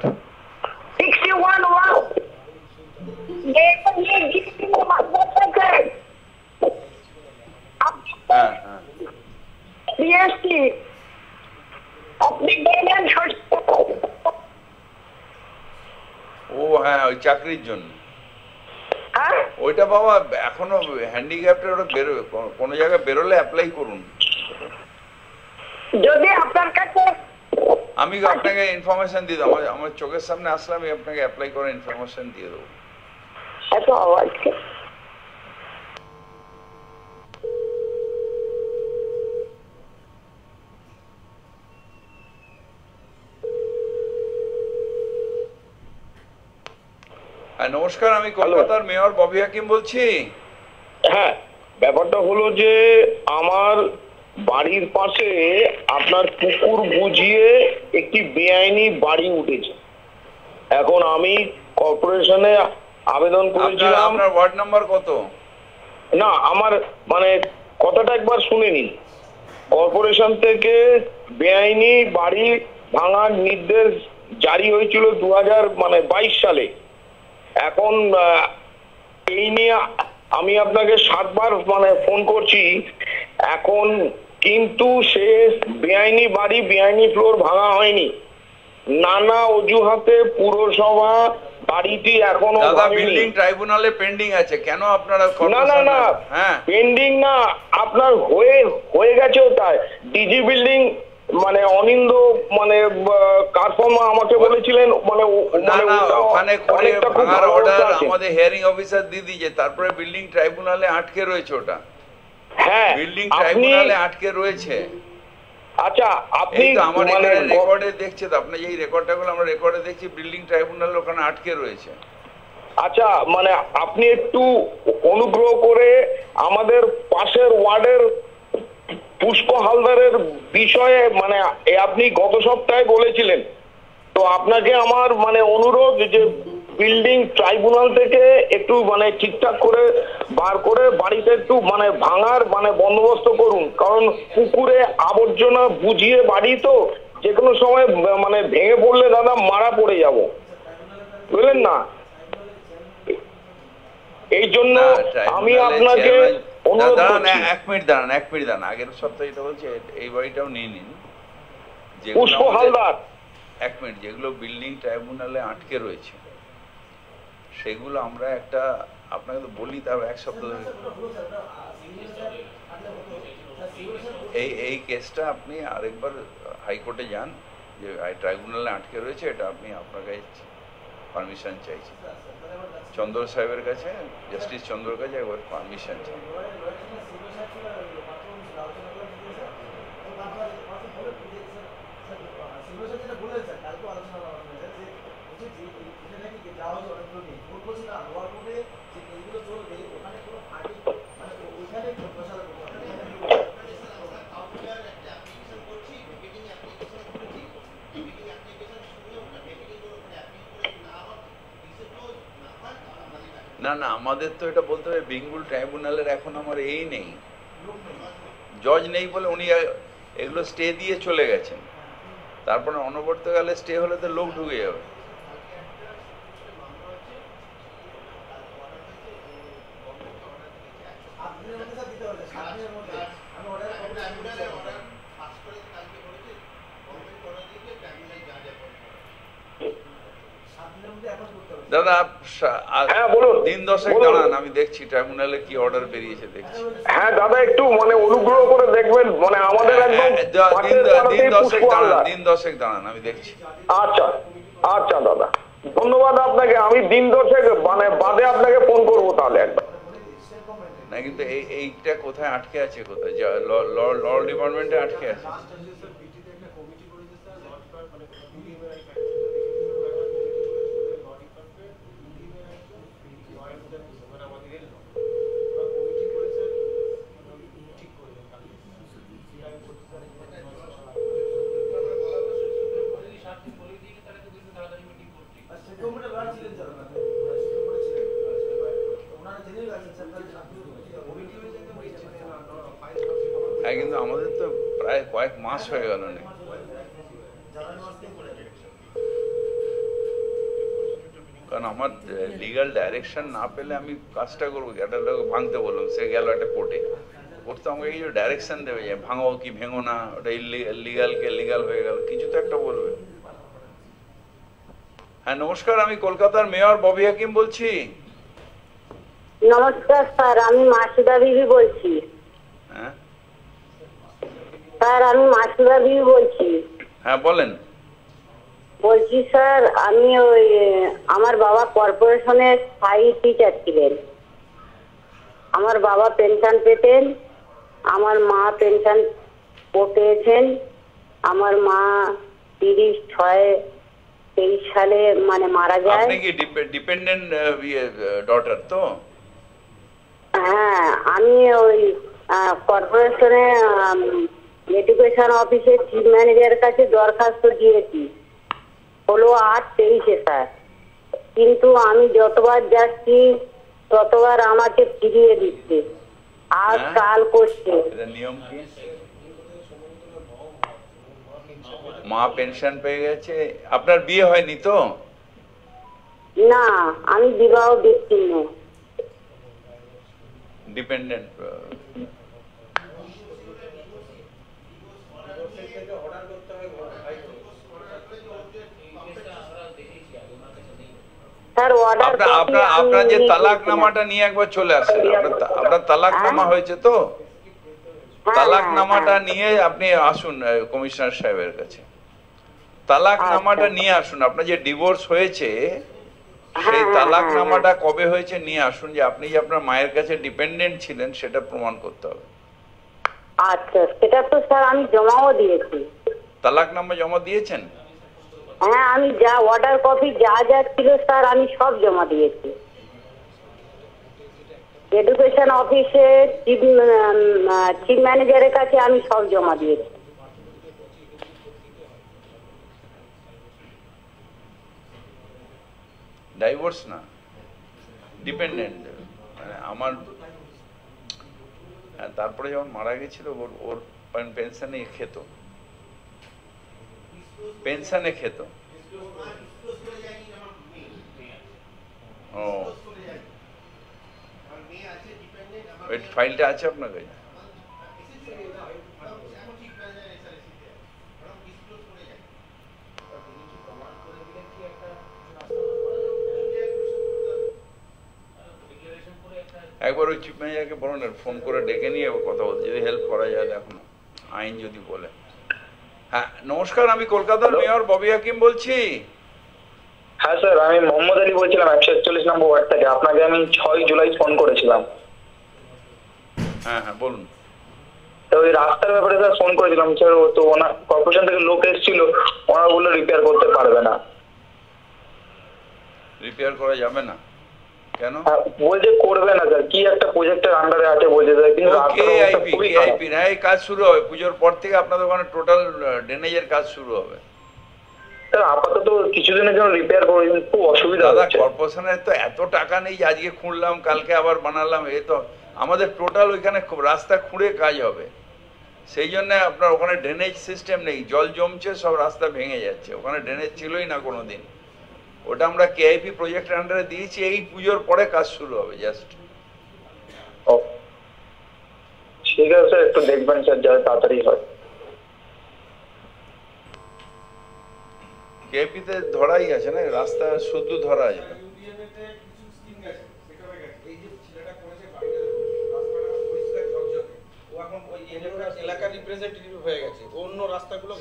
61 ওয়ার্ড। হ্যাঁ হ্যাঁ বিএসটি আপনি বললেন। ও হ্যাঁ, ওই চাকরির জন্য। হ্যাঁ ওইটা বাবা এখনো হ্যান্ডিক্যাপ্টের ওটা বেরোবে, কোনো জায়গায় বেরোলে অ্যাপ্লাই করুন। যদি আপনার কাছে আমি আপনাকে ইনফরমেশন দিয়ে দেবো, আমার চোখের সামনে আসলে আমি আপনাকে অ্যাপ্লাই করার ইনফরমেশন দিয়ে দেবো। এত আওয়াজ হ্যাঁ নমস্কার, আমি কলকাতার মেয়র ববি হাকিম বলছি। হ্যাঁ, ব্যাপারটা হলো যে আমার বাড়ির পাশে আপনার পুকুর বুঝিয়ে একটি বেআইনি বাড়ি উঠেছে। এখন আমি কর্পোরেশনে আবেদন করেছিলাম। আপনার ওয়ার্ড নাম্বার কত? না, আমার মানে কথাটা একবার শুনে নিন। কর্পোরেশন থেকে বেআইনি বাড়ি ভাঙার নির্দেশ জারি হয়েছিল 2022 সালে। এখন এই নিয়ে আমি আপনাকে 7 বার মানে ফোন করছি, এখন কিন্তু সে বেআইনি বাড়ি, বেআইনি ফ্লোর ভাঙা হয়নি। নানা অজুহাতে পুরসভা বাড়িটি এখনো বিল্ডিং ট্রাইব্যুনালে পেন্ডিং আছে। কেন আপনারা? না হ্যাঁ পেন্ডিং না, আপনার হয়ে গেছে ওটাই। ডিজি বিল্ডিং মানে অনিন্দ মানে কারফর্মা আমাকে বলেছিলেন, মানে ওখানে করে ভাঙার অর্ডার আমাদের হিয়ারিং অফিসার দিয়ে দিয়েছে, তারপরে বিল্ডিং ট্রাইব্যুনালে আটকে রয়েছে ওটা। হ্যাঁ, বিল্ডিং ট্রাইব্যুনালে আটকে রয়েছে। আচ্ছা, আপনি আমার এখানে রেকর্ডে দেখছে তো, আপনি যেই রেকর্ডটাগুলো আমরা রেকর্ডে দেখছি, বিল্ডিং ট্রাইব্যুনাল ওখানে আটকে রয়েছে। আচ্ছা, মানে আপনি একটু অনুগ্রহ করে আমাদের পাশের ওয়ার্ডের পুষ্প হালদারের বিষয়ে মানে আপনি গত সপ্তাহে বলেছিলেন, তো আপনাকে আমার মানে অনুরোধ যে বিল্ডিং ট্রাইব্যুনাল থেকে একটু মানে ঠিকঠাক করে বার করে বাড়িতে একটু মানে ভাঙার মানে বন্দোবস্ত করুন। কারণ পুকুরে আবর্জনা বুঝিয়ে বাড়ি তো, যে কোনো সময় মানে ভেঙে পড়লে দাদা মারা পড়ে যাব, বুঝলেন না? এই জন্য আমি আপনাকে এক মিনিট দাঁড়ান, আগের সপ্তাহে এটা বলছে, এই বাড়িটাও নিয়ে নিন। পুষ্প হালদার, এক মিনিট, যেগুলো বিল্ডিং ট্রাইব্যুনালে আটকে রয়েছে সেগুলো আমরা একটা আপনাকে তো বলি, তারপর এক সপ্তাহ ধরে এই কেসটা আপনি আরেকবার হাইকোর্টে যান, যে ট্রাইব্যুনালে আটকে রয়েছে, এটা আপনি আপনার কাছে পারমিশন চাইছি, চন্দ্র সাহেবের কাছে, জাস্টিস চন্দ্রর কাছে একবার পারমিশন চাই। না আমাদের তো এটা বলতে হবে, বেঙ্গল ট্রাইব্যুনালের এখন আমার এই নেই, জজ নেই বলে উনি এগুলো স্টে দিয়ে চলে গেছেন। তারপরে অনবর্তকালে স্টে হলে তো লোক ঢুকে যাবে। দাদা হ্যাঁ, বলুন। দিন 10 বলুন। দাঁড়ান, আমি দেখছি ট্রাইব্যুনালে কি অর্ডার বেরিয়েছে দেখছি। হ্যাঁ দাদা, একটু মানে অনুগ্রহ করে দেখবেন, মানে আমাদের একদম পাশের পাড়াতেই পুষ্প হালদার। দিন 10 দাঁড়ান, আমি দেখছি। আচ্ছা আচ্ছা দাদা, ধন্যবাদ আপনাকে। আমি দিন 10 মানে বাদে আপনাকে ফোন করবো তাহলে একবার। না কিন্তু এইটা কোথায় আটকে আছে, কোথায় ল ডিপার্টমেন্টে আটকে আছে। হ্যাঁ কিন্তু আমাদের তো প্রায় কয়েক মাস হয়ে গেল না, কারণ আমার লিগাল ডাইরেকশন না পেলে আমি কাজটা করবো কি? একটা লোক ভাঙতে বললাম, সে গেল একটা কোর্টে, কোর্ট আমাকে কিছু ডাইরেকশন দেবে যে ভাঙো কি ভেঙো না, ওটা লিগালকে লিগাল হয়ে গেল, কিছু তো একটা বলবে। হ্যাঁ নমস্কার, আমি কলকাতার মেয়র ববি হাকিম বলছি। নমস্কার স্যার, আমি মাসুদা বিবি বলছি। হ্যাঁ স্যার আমি মাসুদা বিবি বলছি। হ্যাঁ বলেন। বলছি স্যার, আমি ওই আমার বাবা কর্পোরেশনের স্থায়ী টিচার ছিলেন। আমার বাবা পেনশন পেতেন, আমার মা পেনশন পেয়েছেন। আমার মা 30/6/23 সালে মানে মারা যায়। আপনি কি ডিপেন্ডেন্ট ডটার তো? হ্যাঁ, আমি ওই কর্পোরেশনে এডুকেশন অফিসের চিফ ম্যানেজারের কাছে দরখাস্ত দিয়েছি 16/8/23 স্যার, কিন্তু আমি যতবার যাচ্ছি ততবার আমাকে ফিরিয়ে দিচ্ছে, আর কাল করছে। নিয়ম কি? মা পেনশন পেয়ে গেছে, আপনার বিয়ে হয়নি তো? না, আমি বিবাহ বিচ্ছিন্ন। ডিপেন্ডেন্ট স্যার অর্ডার আপনার যে তালাকনামাটা নিয়ে একবার চলে আসেন। আপনার তালাকনামা হয়েছে তো? তালাকনামাটা নিয়ে আপনি আসুন কমিশনার সাহেবের কাছে, তালাকনামাটা নিয়ে আসুন। আপনার যে ডিভোর্স হয়েছে সেই তালাকনামাটা কবে হয়েছে নিয়ে আসুন, যে আপনি যে আপনার মায়ের কাছে ডিপেন্ডেন্ট ছিলেন সেটা প্রমাণ করতে হবে। আচ্ছা, সেটা তো স্যার আমি জমাও দিয়েছি। তালাকনামা জমা দিয়েছেন? হ্যাঁ, আমি যা অর্ডার কপি যা যা ছিল স্যার আমি সব জমা দিয়েছি। এডুকেশন অফিসে চিফ ম্যানেজারের কাছে আমি সব জমা দিয়েছি। ডাইভোর্স না, ডিপেন্ডেন্ট। মানে আমার তারপরে যখন মারা গেছিল ওর পেনশনে খেত, পেনশনে খেত। ও ওই ফাইলটা আছে আপনার কাছে? একবার ওই চিফ ম্যানেজারকে বলুন ফোন করে ডেকে নিয়ে কথা বলতে, যদি হেল্প করা যায় এখন, আইন যদি বলে। হ্যাঁ নমস্কার, আমি কলকাতার মেয়র ববি হাকিম বলছি। হ্যাঁ স্যার, আমি মোহাম্মদ আলী বলছিলাম 141 নম্বর ওয়ার্ড থেকে। আপনাকে আমি 6 জুলাই ফোন করেছিলাম। হ্যাঁ হ্যাঁ বলুন। তো ওই রাস্তার ব্যাপারে স্যার ফোন করেছিলাম স্যার, তো ওনার কর্পোরেশন থেকে লোক এসেছিল, ওনারা বললো রিপেয়ার করতে পারবে না। রিপেয়ার করা যাবে না কেন? বলছে করবে না স্যার, কি একটা প্রজেক্টের আন্ডারে আছে বলছে স্যার, কিন্তু কেআইপি না, এই কাজ শুরু হবে পুজোর পর থেকে। আপনাদের ওখানে টোটাল ড্রেনেজের কাজ শুরু হবে। স্যার আপাতত কিছুদিনের জন্য রিপেয়ার করে, খুব অসুবিধা হচ্ছে। কর্পোরেশনের তো এত টাকা নেই যে আজকে খুঁড়লাম কালকে আবার বানালাম, এ তো আমাদের টোটাল ওইখানে রাস্তা খুঁড়ে কাজ হবে। সেই জন্য আপনার ওখানে ড্রেনেজ সিস্টেম নেই, জল জমছে, সব রাস্তা ভেঙে যাচ্ছে। ওখানে ড্রেনেজ ছিলই না কোনোদিন। ওটা আমরা কেআইপি প্রজেক্টের আন্ডারে দিয়েছি, এই পুজোর পরে কাজ শুরু হবে জাস্ট। ঠিক আছে স্যার, একটু দেখবেন স্যার যাতে তাড়াতাড়ি হয়। কেআইপিতে ধরাই আছে না, রাস্তা শুদ্ধ ধরা আছে। এলাকার রিপ্রেজেন্টেটিভ হয়ে গেছে, অন্য রাস্তাগুলো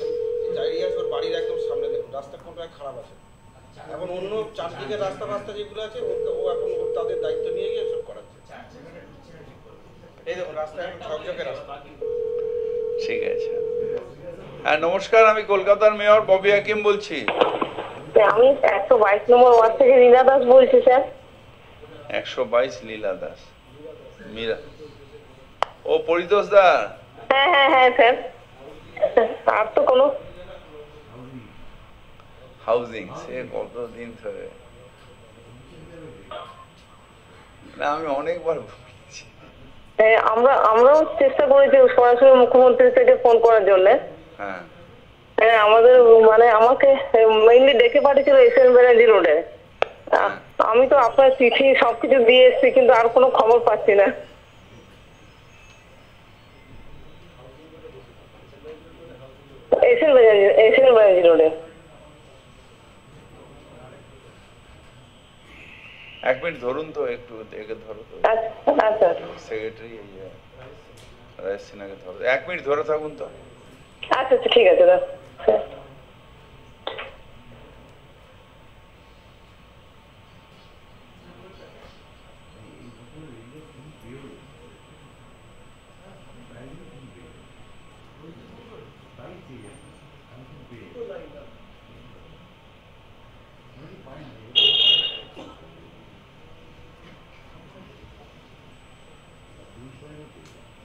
জাইরিয়াস ওর বাড়ির একদম সামনে, দেখুন রাস্তা কোনটা খারাপ আছে। এখন অন্য চারদিকের রাস্তা যেগুলো আছে ও এখন তাদের দায়িত্ব নিয়ে গিয়ে সব করাচ্ছে। এই দেখুন রাস্তা এখন ঝকঝকে রাস্তা। ঠিক আছে। হ্যাঁ নমস্কার, আমি কলকাতার মেয়র ববি হাকিম বলছি। আমি 122 নম্বর ওয়ার্ড থেকে লীলা দাস বলছি স্যার। 122 লীলা দাস, মীরা। ও পরিতোষ দা? হ্যাঁ হ্যাঁ হ্যাঁ স্যার। আর তো কোনো হাউজিং সে কতদিন ধরে না, আমি অনেকবার বলেছি। আমরাও চেষ্টা করেছি সরাসরি মুখ্যমন্ত্রী থেকে ফোন করার জন্য। হ্যাঁ হ্যাঁ, আমাদের মানে আমাকে মেইনলি ডেকে পাঠিয়েছিল এসএন ব্যানার্জি রোডে। আমি তো আপনার চিঠি সবকিছু দিয়ে এসেছি, কিন্তু আর কোনো খবর পাচ্ছি না। এসএন ব্যানার্জি রোডে। এক মিনিট ধরুন তো, একটু দেখে ধরো তো। আচ্ছা সেক্রেটারি রাজেশ সিনহাকে ধরো, 1 মিনিট ধরে থাকুন তো। আচ্ছা ঠিক আছে দাদা।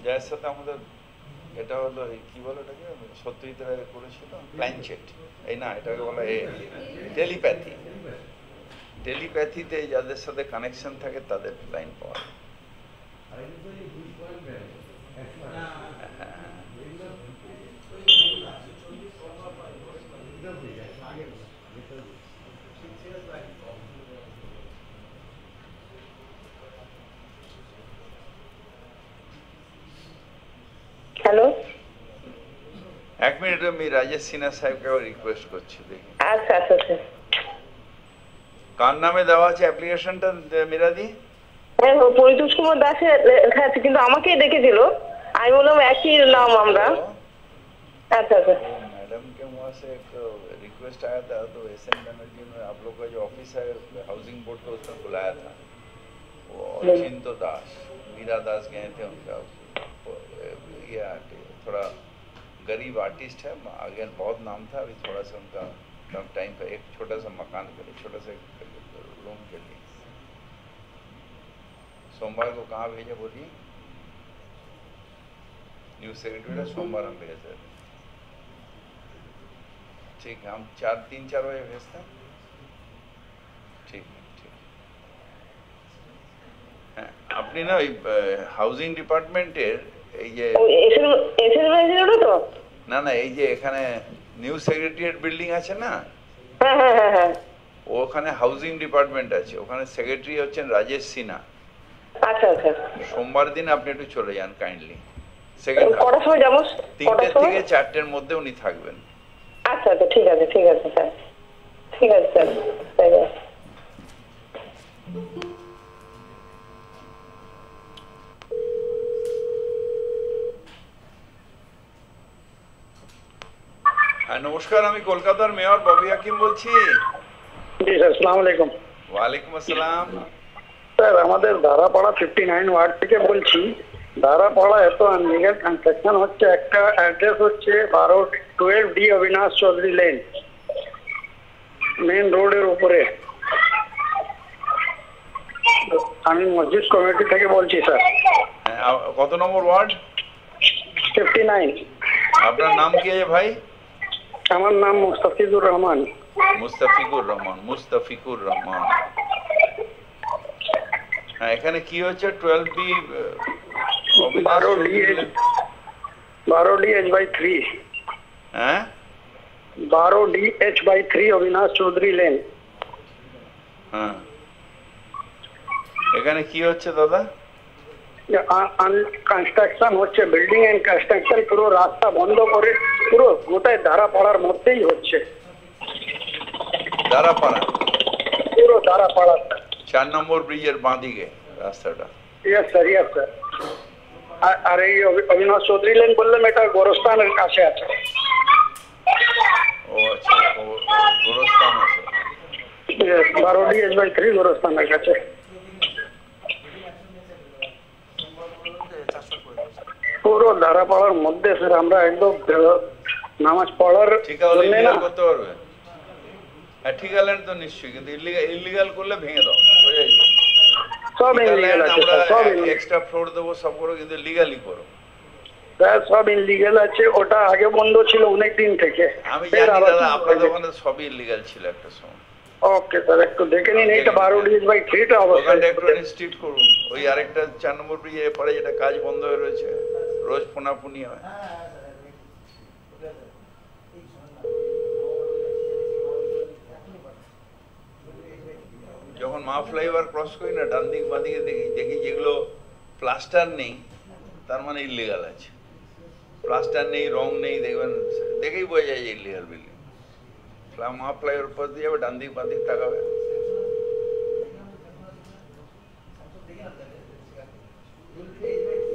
যার সাথে আমাদের এটা হলো কি বলে এটাকে, সত্যজিৎ রায় করেছিল প্ল্যানচেট, এই না এটাকে বলা টেলিপ্যাথিতে যাদের সাথে কানেকশন থাকে তাদের লাইন পাওয়া। হ্যালো, 1 মিনিট আমি রাজেশ সিনহা সাহেবকে রিকোয়েস্ট করছি, দেখি। আচ্ছা। কার নামে দেওয়া আছে অ্যাপ্লিকেশনটা মিরাদি? হ্যাঁ, পরিতোষ কুমার দাসের লেখা আছে, কিন্তু আমাকেই ডেকেছিল। আমি বললাম একই নাম আমরা। अच्छा मैडम के वहाँ से एक रिक्वेस्ट आया था, तो एसएन बनर्जी ने आप लोग का जो ऑफिस है हाउसिंग बोर्ड का उसमें बुलाया था, वो चिंतो दास, मीरा दास गए थे उनका। ये थोड़ा गरीब आर्टिस्ट है, आगे बहुत नाम था, अभी थोड़ा सा उनका कम टाइम पर एक छोटा सा मकान के लिए, छोटा सा रूम के लिए। सोमवार को कहाँ भेजे बोलिए? न्यूज़ सेक्रेटरी सोमवार हम भेजते हैं। ठीक है, हम 3-4 बजे भेजते हैं। ठीक है। अपनी ना हाउसिंग डिपार्टमेंटेर এই যে না এই যে এখানে নিউ সেক্রেটারিয়েট বিল্ডিং আছে না, ওখানে হাউজিং ডিপার্টমেন্ট আছে, ওখানে সেক্রেটারি হচ্ছেন রাজেশ সিনহা। আচ্ছা, সোমবার দিন আপনি একটু চলে যান কাইন্ডলি। সেকেন্ড কটার সময় যাব? 3টে থেকে 4টের মধ্যে উনি থাকবেন। আচ্ছা, ঠিক আছে স্যার, ঠিক আছে স্যার। নমস্কার, আমি কলকাতার মেয়র ববি হাকিম বলছি। জি স্যার, আসসালামু আলাইকুম। ওয়ালাইকুম আসসালাম। স্যার, আমাদের ধারাপাড়া 59 ওয়ার্ড থেকে বলছি। ধারাপাড়া এত আনলিগাল কনস্ট্রাকশন হচ্ছে, একটা অ্যাড্রেস হচ্ছে 12D Abinash Chowdhury lane, main রোডের উপরে। আমি মসজিদ কমিটি থেকে বলছি স্যার। কত নম্বর ওয়ার্ড? 59। আপনার নাম কি আছে ভাই? আমার নাম মুস্তাফিজুর রহমান। মুস্তাফিকুর রহমান। হ্যাঁ, এখানে কি হচ্ছে? 12B 12DH/3। হ্যাঁ, 12DH/3 অবিনাশ চৌধুরী লেন। হ্যাঁ, এখানে কি হচ্ছে দাদা? কনস্ট্রাকশন হচ্ছে, বিল্ডিং এন্ড কনস্ট্রাকশন, পুরো রাস্তা বন্ধ করে পুরো গোটায় ধারাপাড়ার মধ্যেই হচ্ছে। ধারাপাড়া? পুরো ধারাপাড়া। 4 নম্বর ব্রিজের বাঁ দিকে রাস্তাটা। Yes sir. আর এই অবিনাশ চৌধুরী লেন বললাম এটা গোরস্থানের কাছে আছে। ও আচ্ছা, গোরস্থান আছে। 12DH/3 গোরস্থানের কাছে। পুরো ধারাপাড়ার মধ্যে স্যার, আমরা একদম নামাজ পড়ার ঠিকা হলে ইলিগাল করতে পারবে? হ্যাঁ, ঠিকা ল্যান্ড তো নিশ্চয়ই, কিন্তু ইলিগাল করলে ভেঙে দাও, বোঝা যায়। সব ইনলিগাল আছে, সব এক্সট্রা ফ্লোর দেবো, সব করো, কিন্তু লিগালি করো। সব ইনলিগাল আছে। ওটা আগে বন্ধ ছিল অনেক দিন থেকে। আমি জানি দাদা, আপনাদের ওখানে সবই ইলিগাল ছিল একটা সময়। ওকে স্যার, একটু দেখে নিন। এইটা 12DH/3 অবস্থায় একটু স্ট্রিট করুন। ওই আরেকটা 4 নম্বর ব্রিজের পরে যেটা কাজ বন্ধ হয়ে রয়েছে, রোজ ফোনাফুনি হয়। যখন মা ফ্লাইওভার ক্রস করি না, ডান দিক বাঁ দিকে দেখি যেগুলো প্লাস্টার নেই, তার মানে ইলিগাল আছে। প্লাস্টার নেই, রং নেই, দেখবেন, দেখেই বোঝা যায় যে ইলিগাল বিল্ডিং। মা ফ্লাইওভার পর দিয়ে যাবে, ডান দিক বাঁ দিক তাকাবে।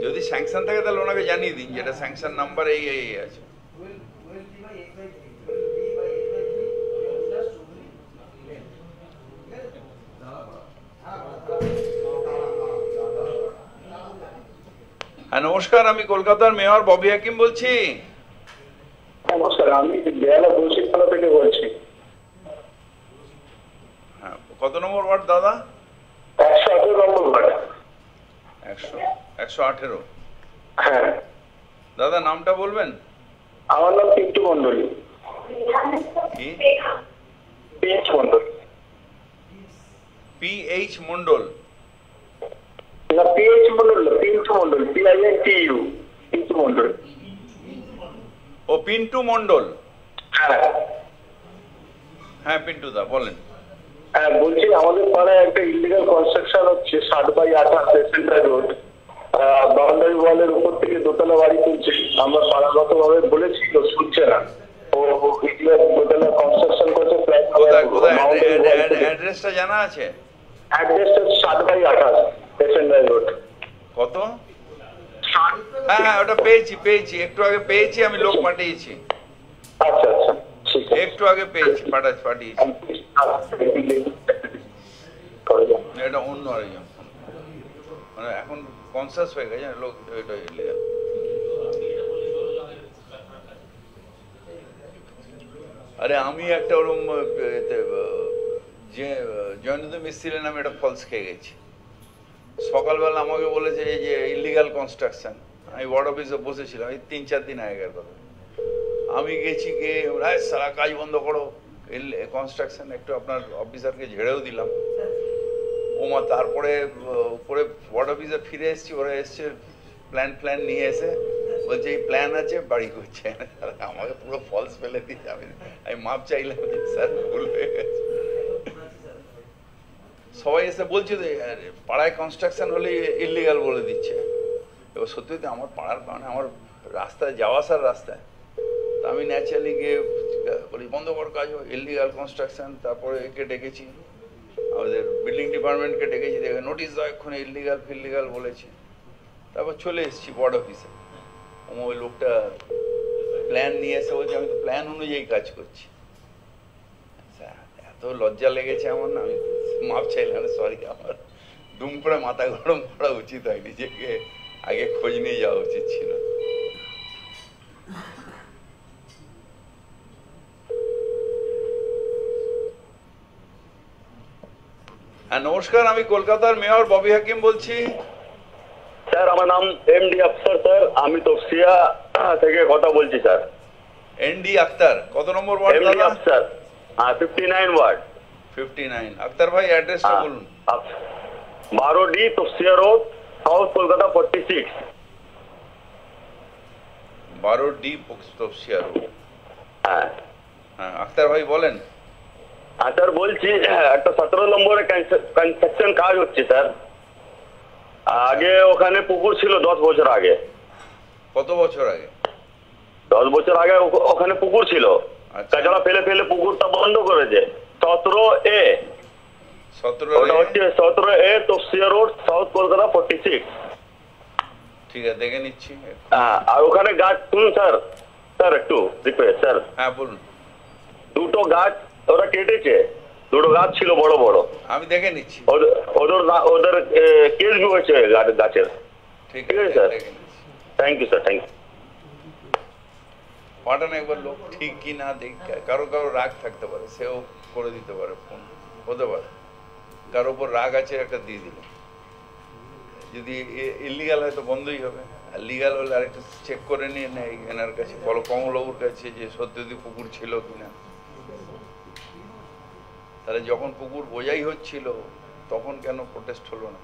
যদি স্যাংশন থাকে তাহলে ওনাকে জানিয়ে দিন, যেটা স্যাংশন নাম্বার এই আছে। হ্যাঁ নমস্কার, আমি কলকাতার মেয়র ববি হাকিম বলছি। নমস্কার, আমি বেহালা বলশিতলা থেকে বলছি। হ্যাঁ, কত নম্বর ওয়ার্ড দাদা? 118 নম্বর ওয়ার্ড। 118। হ্যাঁ দাদা, নামটা বলবেন? আমার নাম পিন্টু মন্ডল। কি? PH মন্ডল। PH মন্ডল? না, PH মন্ডল, পিন্টু মন্ডল, PINTU, পিন্টু মন্ডল। ও পিন্টু মন্ডল। হ্যাঁ হ্যাঁ, পিন্টু দা বলেন। হ্যাঁ, বলছি আমাদের পাড়ায় একটা ইলিগাল কনস্ট্রাকশন হচ্ছে 60/28 সেন্ট্রাল রোড। বাউন্ডারি ওয়ালের উপর থেকে দোতলা বাড়ি তুলছে। আমরা পাড়াগত ভাবে বলেছি, তো শুনছে না। ও দোতলা কনস্ট্রাকশন করছে। অ্যাড্রেসটা জানা আছে? অ্যাড্রেসটা 60/28 সেন্ট্রাল রোড। কত? হ্যাঁ হ্যাঁ, ওটা পেয়েছি, একটু আগে পেয়েছি, আমি লোক পাঠিয়েছি। আচ্ছা আচ্ছা, ঠিক আছে। একটু আগে পেয়েছি, পাঠিয়েছি। এটা অন্য আরেকজন, মানে এখন কনসাস হয়ে গেছে লোক। আরে আমি একটা ওরকম যে জয়ন্ত মিস্ত্রি নামে একটা ফলস খেয়ে গেছি। সকালবেলা আমাকে বলেছে যে ইলিগাল কনস্ট্রাকশন। আমি ওয়ার্ড অফিসে বসেছিলাম, এই 3-4 দিন আগেকার কথা। আমি গেছি, গিয়ে সারা কাজ বন্ধ করো, কনস্ট্রাকশন। একটু আপনার অফিসারকে ঝেড়েও দিলাম। ওমা, তারপরে উপরে ওয়ার্ড অফিসে ফিরে এসেছি, ওরা এসছে প্ল্যান নিয়ে এসে বলছে এই প্ল্যান আছে, বাড়ি করছে। আমাকে পুরো ফলস ফেলে দিচ্ছে। আমি মাপ চাইলাম, স্যার ভুল হয়ে গেছে। সবাই এসে বলছে যে পাড়ায় কনস্ট্রাকশন হলে ইলিগাল বলে দিচ্ছে। এবার সত্যি তো আমার পাড়ার কারণে আমার রাস্তায় যাওয়া আসার রাস্তায়, তা আমি ন্যাচারালি গিয়ে বলি বন্ধ কর কাজ, ইলিগাল কনস্ট্রাকশন। তারপরে একে ডেকেছি, আমাদের বিল্ডিং ডিপার্টমেন্টকে ডেকেছি, দেখে নোটিশ দাও এক্ষুনি, ইলিগাল বলেছে। তারপর চলে এসেছি ওয়ার্ড অফিসে। ওই লোকটা প্ল্যান নিয়ে এসে বলছে আমি তো প্ল্যান অনুযায়ী কাজ করছি। এত লজ্জা লেগেছে আমার, না আমি মাপ চাইলাম, সরি, আমার দুম করে মাথা গরম করা উচিত হয়, নিজেকে আগে খোঁজ নিয়ে যাওয়া উচিত ছিল। হ্যাঁ নমস্কার, আমি কলকাতার মেয়র ববি হাকিম বলছি। স্যার আমার নাম MD আখতার স্যার, আমি তফসিয়া থেকে কথা বলছি স্যার। ND আখতার, কত নম্বর ward? MD Akhtar, 59 ward. 59। Akhtar ভাই অ্যাড্রেসটা বলুন। 12D Topsia road, south Kolkata 46। 12D Topsia road. হ্যাঁ হ্যাঁ, আখতার ভাই বলেন। স্যার বলছি একটা 17 নম্বরে কনস্ট্রাকশন কাজ হচ্ছে স্যার। আগে ওখানে পুকুর ছিল 10 বছর আগে। কত বছর আগে? 10 বছর আগে ওখানে পুকুর ছিল। কাঁচড়া ফেলে পুকুরটা বন্ধ করেছে। 17A ওটা হচ্ছে 17A তফসিয়া রোড, সাউথ কলকাতা 46। ঠিক আছে, দেখে নিচ্ছি। আর ওখানে গাছ, শুনুন স্যার, স্যার একটু রিকোয়েস্ট স্যার। হ্যাঁ বলুন। দুটো গাছ ওরা কেটেছে, দুটো গাছ ছিল বড় বড়, আমি দেখে নিচ্ছি। ওদের কেস বি হয়েছে গাছের। ঠিক আছে আছে স্যার, দেখে নিচ্ছি। Thank you sir, thank you. পাঠান একবার লোক, ঠিক কি না দেখ, কারো কারো রাগ থাকতে পারে, সেও করে দিতে পারে, ফোন হতে পারে কারো উপর রাগ আছে, একটা দিয়ে দিল। যদি ইলিগাল হয় তো বন্ধই হবে, আর লিগাল হলে আরেকটা চেক করে নিয়ে নেয় এনার কাছে, বলো কমলবাবুর কাছে, যে সত্যি পুকুর ছিল কিনা। তাহলে যখন পুকুর বোঝাই হচ্ছিল তখন কেন প্রোটেস্ট হলো না?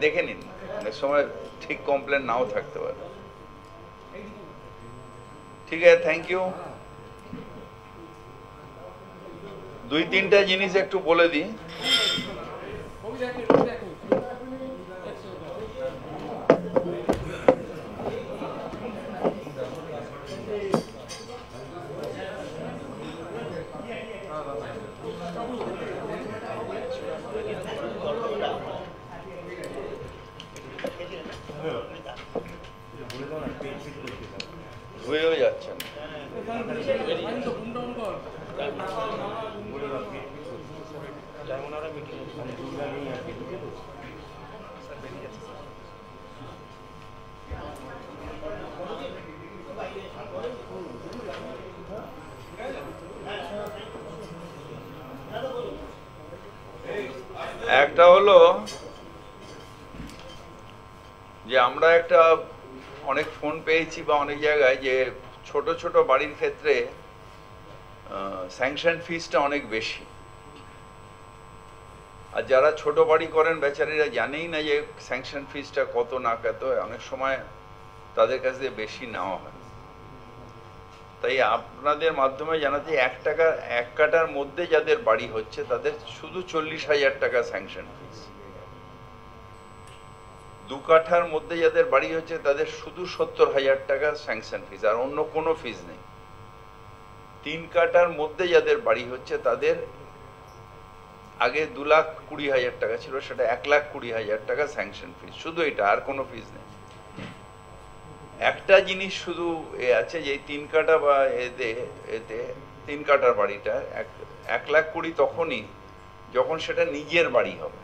দেখে নিন, অনেক সময় ঠিক কমপ্লেন নাও থাকতে পারে। ঠিক আছে, থ্যাংক ইউ। 2-3টা জিনিস একটু বলে দিই। হয়েও যাচ্ছেন। একটা হলো যে আমরা একটা অনেক ফোন পেয়েছি বা অনেক জায়গায় যে ছোট ছোট বাড়ির ক্ষেত্রে স্যাংশন ফিসটা অনেক বেশি, আর যারা ছোট বাড়ি করেন বেচারীরা জানেই না যে স্যাংশন ফিসটা কত না কত, অনেক সময় তাদের কাছ থেকে বেশি নেওয়া হয়। তাই আপনাদের মাধ্যমে জানাতে 1 কাঠার মধ্যে যাদের বাড়ি হচ্ছে তাদের শুধু 40,000 টাকা স্যাংশন ফিস, 2 কাঠার মধ্যে যাদের বাড়ি হচ্ছে তাদের শুধু 70,000 টাকা স্যাংশন ফিস, আর অন্য কোনো ফিস নেই। 3 কাঠার মধ্যে যাদের বাড়ি হচ্ছে তাদের আগে 2,20,000 টাকা ছিল, সেটা 1,20,000 টাকা স্যাংশন ফিস, শুধু এটা, আর কোনো ফিস নেই। একটা জিনিস শুধু আছে যে 3 কাঠা বা এতে 3 কাঠার বাড়িটা 1,20,000 তখনই যখন সেটা নিজের বাড়ি হবে।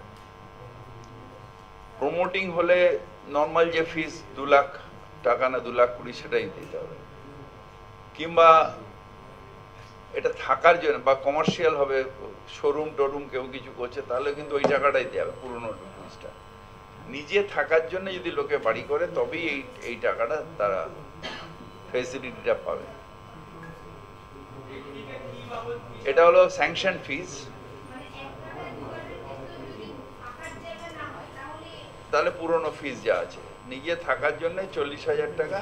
প্রমোটিং হলে নর্মাল যে ফিস 2 লাখ টাকা না 2,20,000 সেটাই দিতে হবে, কিংবা এটা থাকার জন্য বা কমার্শিয়াল হবে, শোরুম টোরুম কেউ কিছু করছে, তাহলে কিন্তু ওই টাকাটাই দেওয়া হবে, পুরোনো ফিসটা। নিজে থাকার জন্য যদি লোকে বাড়ি করে তবেই এই টাকাটা তারা ফেসিলিটিটা পাবে। এটা হলো স্যাংশন ফিস। তাহলে পুরোনো ফিস যা আছে, নিজে থাকার জন্য 40,000 টাকা,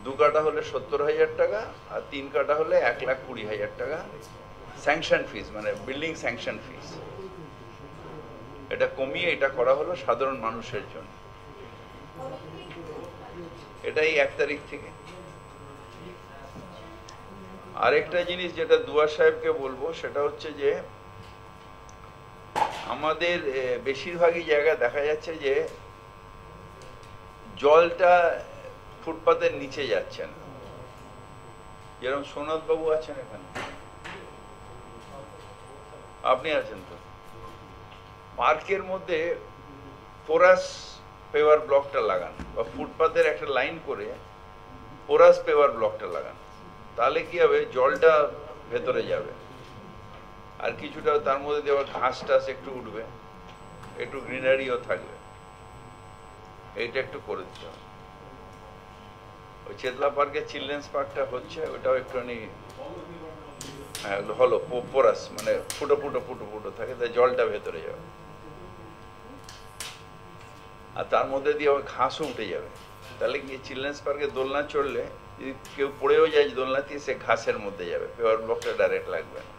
2 কাঠা হলে 70,000 টাকা, আর 3 কাঠা হলে 1,20,000 টাকা স্যাংশন ফিস, মানে বিল্ডিং স্যাংশন ফিস। এটা কমিয়ে এটা করা হলো সাধারণ মানুষের জন্য। এটাই 1 তারিখ থেকে। আরেকটা জিনিস যেটা দুয়া সাহেবকে বলবো সেটা হচ্ছে যে আমাদের বেশিরভাগই জায়গায় দেখা যাচ্ছে যে জলটা ফুটপাতের নিচে যাচ্ছে না। যেরকম সোনাদ বাবু আছেন এখানে, আপনি আছেন তো, পার্কের মধ্যে পোরাস পেভার ব্লকটা লাগান, বা ফুটপাতের একটা লাইন করে পোরাস পেভার ব্লকটা লাগান, তাহলে কি হবে, জলটা ভেতরে যাবে, আর কিছুটা তার মধ্যে দেওয়া ঘাস টাস একটু উঠবে, একটু গ্রিনারিও থাকবে। এইটা একটু করে দিতে হবে। ওই চেতলা পার্কে চিলড্রেন্স পার্কটা হচ্ছে, ওটাও একটুখানি হলো পোরাস, মানে ফুটো ফুটো ফুটো ফুটো থাকে, তাই জলটা ভেতরে যাবে, আর তার মধ্যে দিয়ে ঘাসও উঠে যাবে। তাহলে কি চিলড্রেন্স পার্কে দোলনা চড়লে যদি কেউ পড়েও যায় দোলনা দিয়ে, সে ঘাসের মধ্যে যাবে, পেভার ব্লকটা ডাইরেক্ট লাগবে না।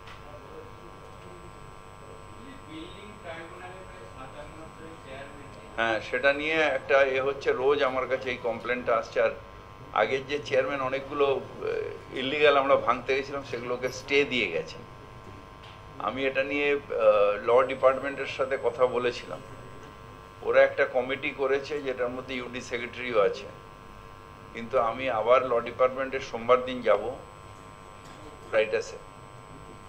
হ্যাঁ, সেটা নিয়ে একটা হচ্ছে, রোজ আমার কাছে এই কমপ্লেনটা আসছে, আর আগের যে চেয়ারম্যান অনেকগুলো ইলিগাল আমরা ভাঙতে গেছিলাম সেগুলোকে স্টে দিয়ে গেছে। আমি এটা নিয়ে ল ডিপার্টমেন্টের সাথে কথা বলেছিলাম, ওরা একটা কমিটি করেছে যেটার মধ্যে ইউডি সেক্রেটারিও আছে, কিন্তু আমি আবার ল ডিপার্টমেন্টের সোমবার দিন যাব রাইটাসে,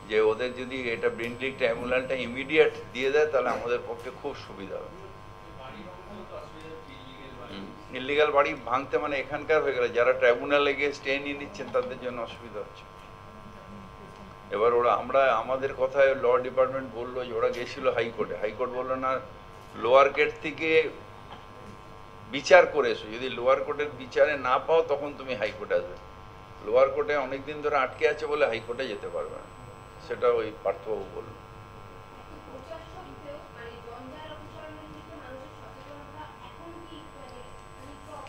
যে ওদের যদি এটা ব্রিন্ডলি ট্রাইব্যুনালটা ইমিডিয়েট দিয়ে দেয় তাহলে আমাদের পক্ষে খুব সুবিধা হবে। ইলিগাল বাড়ি ভাঙতে মানে এখানকার হয়ে গেলে যারা ট্রাইব্যুনালে গিয়ে স্টে নিয়ে নিচ্ছেন তাদের জন্য অসুবিধা হচ্ছে। এবার আমাদের কথায় ল ডিপার্টমেন্ট বললো যে ওরা গেছিল হাইকোর্টে, হাইকোর্ট বললো না, লোয়ার গেট থেকে বিচার করে এসো, যদি লোয়ার কোর্টের বিচারে না পাও তখন তুমি হাইকোর্টে আসবে। লোয়ার কোর্টে অনেকদিন ধরে আটকে আছে বলে হাইকোর্টে যেতে পারবে না, সেটা ওই পার্থবাবু বলল।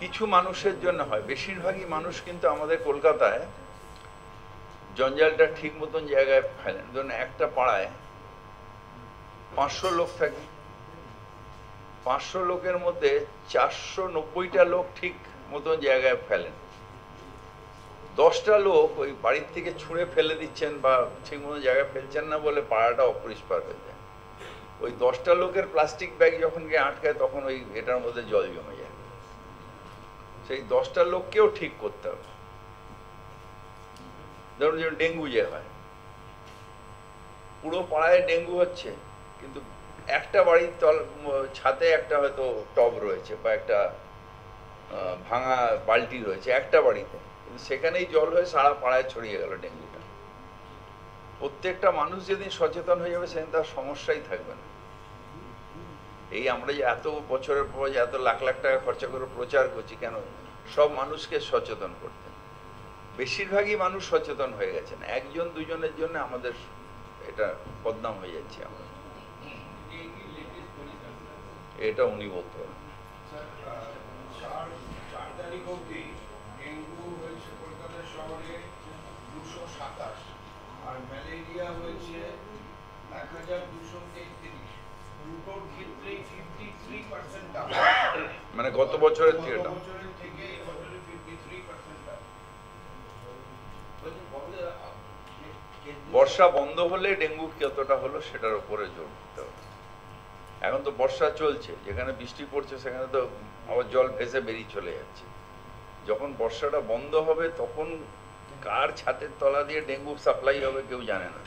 কিছু মানুষের জন্য হয়, বেশিরভাগই মানুষ কিন্তু আমাদের কলকাতায় জঞ্জালটা ঠিক মতন জায়গায় ফেলেন। ধরুন একটা পাড়ায় 500 লোক থাকে, 500 লোকের মধ্যে 490টা লোক ঠিক মতন জায়গায় ফেলেন, 10টা লোক ওই বাড়ির থেকে ছুঁড়ে ফেলে দিচ্ছেন বা ঠিক মতন জায়গায় ফেলছেন না বলে পাড়াটা অপরিষ্কার হয়ে যায়। ওই 10টা লোকের প্লাস্টিক ব্যাগ যখন গিয়ে আটকায় তখন ওই এটার মধ্যে জল জমে যায়। সেই 10টা লোককেও ঠিক করতে হবে। ধরুন যেমন ডেঙ্গু যে হয়, পুরো পাড়ায় ডেঙ্গু হচ্ছে, কিন্তু একটা বাড়ির ছাদে একটা হয়তো টব রয়েছে বা একটা ভাঙা বালতি রয়েছে একটা বাড়িতে, কিন্তু সেখানেই জল হয়ে সারা পাড়ায় ছড়িয়ে গেল ডেঙ্গুটা। প্রত্যেকটা মানুষ যেদিন সচেতন হয়ে যাবে সেদিন তার সমস্যাই থাকবে না। এই আমরা যে এত বছরের পর যে এত লাখ লাখ টাকা খরচা করে প্রচার করছি কেন? সব মানুষকে সচেতন করতে। বেশিরভাগই মানুষ সচেতন হয়ে গেছেন, একজন দুজনের জন্য আমাদের এটা বদনাম হয়ে যাচ্ছে। আমরা এটা উনি বলতে পারেন। 4 তারিখ অবধি ডেঙ্গু হয়েছে কলকাতা শহরে 227 আর ম্যালেরিয়া হয়েছে 1233, দুটোর ক্ষেত্রে 53% ডাউন। মানে গত বছরের থেকে এবছরে 53% ডাউন। বর্ষা বন্ধ হলে ডেঙ্গু কতটা হলো সেটার উপরে জোর দিতে হবে। এখন তো বর্ষা চলছে, যেখানে বৃষ্টি পড়ছে সেখানে তো আবার জল ভেসে বেরিয়ে চলে যাচ্ছে। যখন বর্ষাটা বন্ধ হবে তখন কার ছাদের তলা দিয়ে ডেঙ্গু সাপ্লাই হবে কেউ জানে না,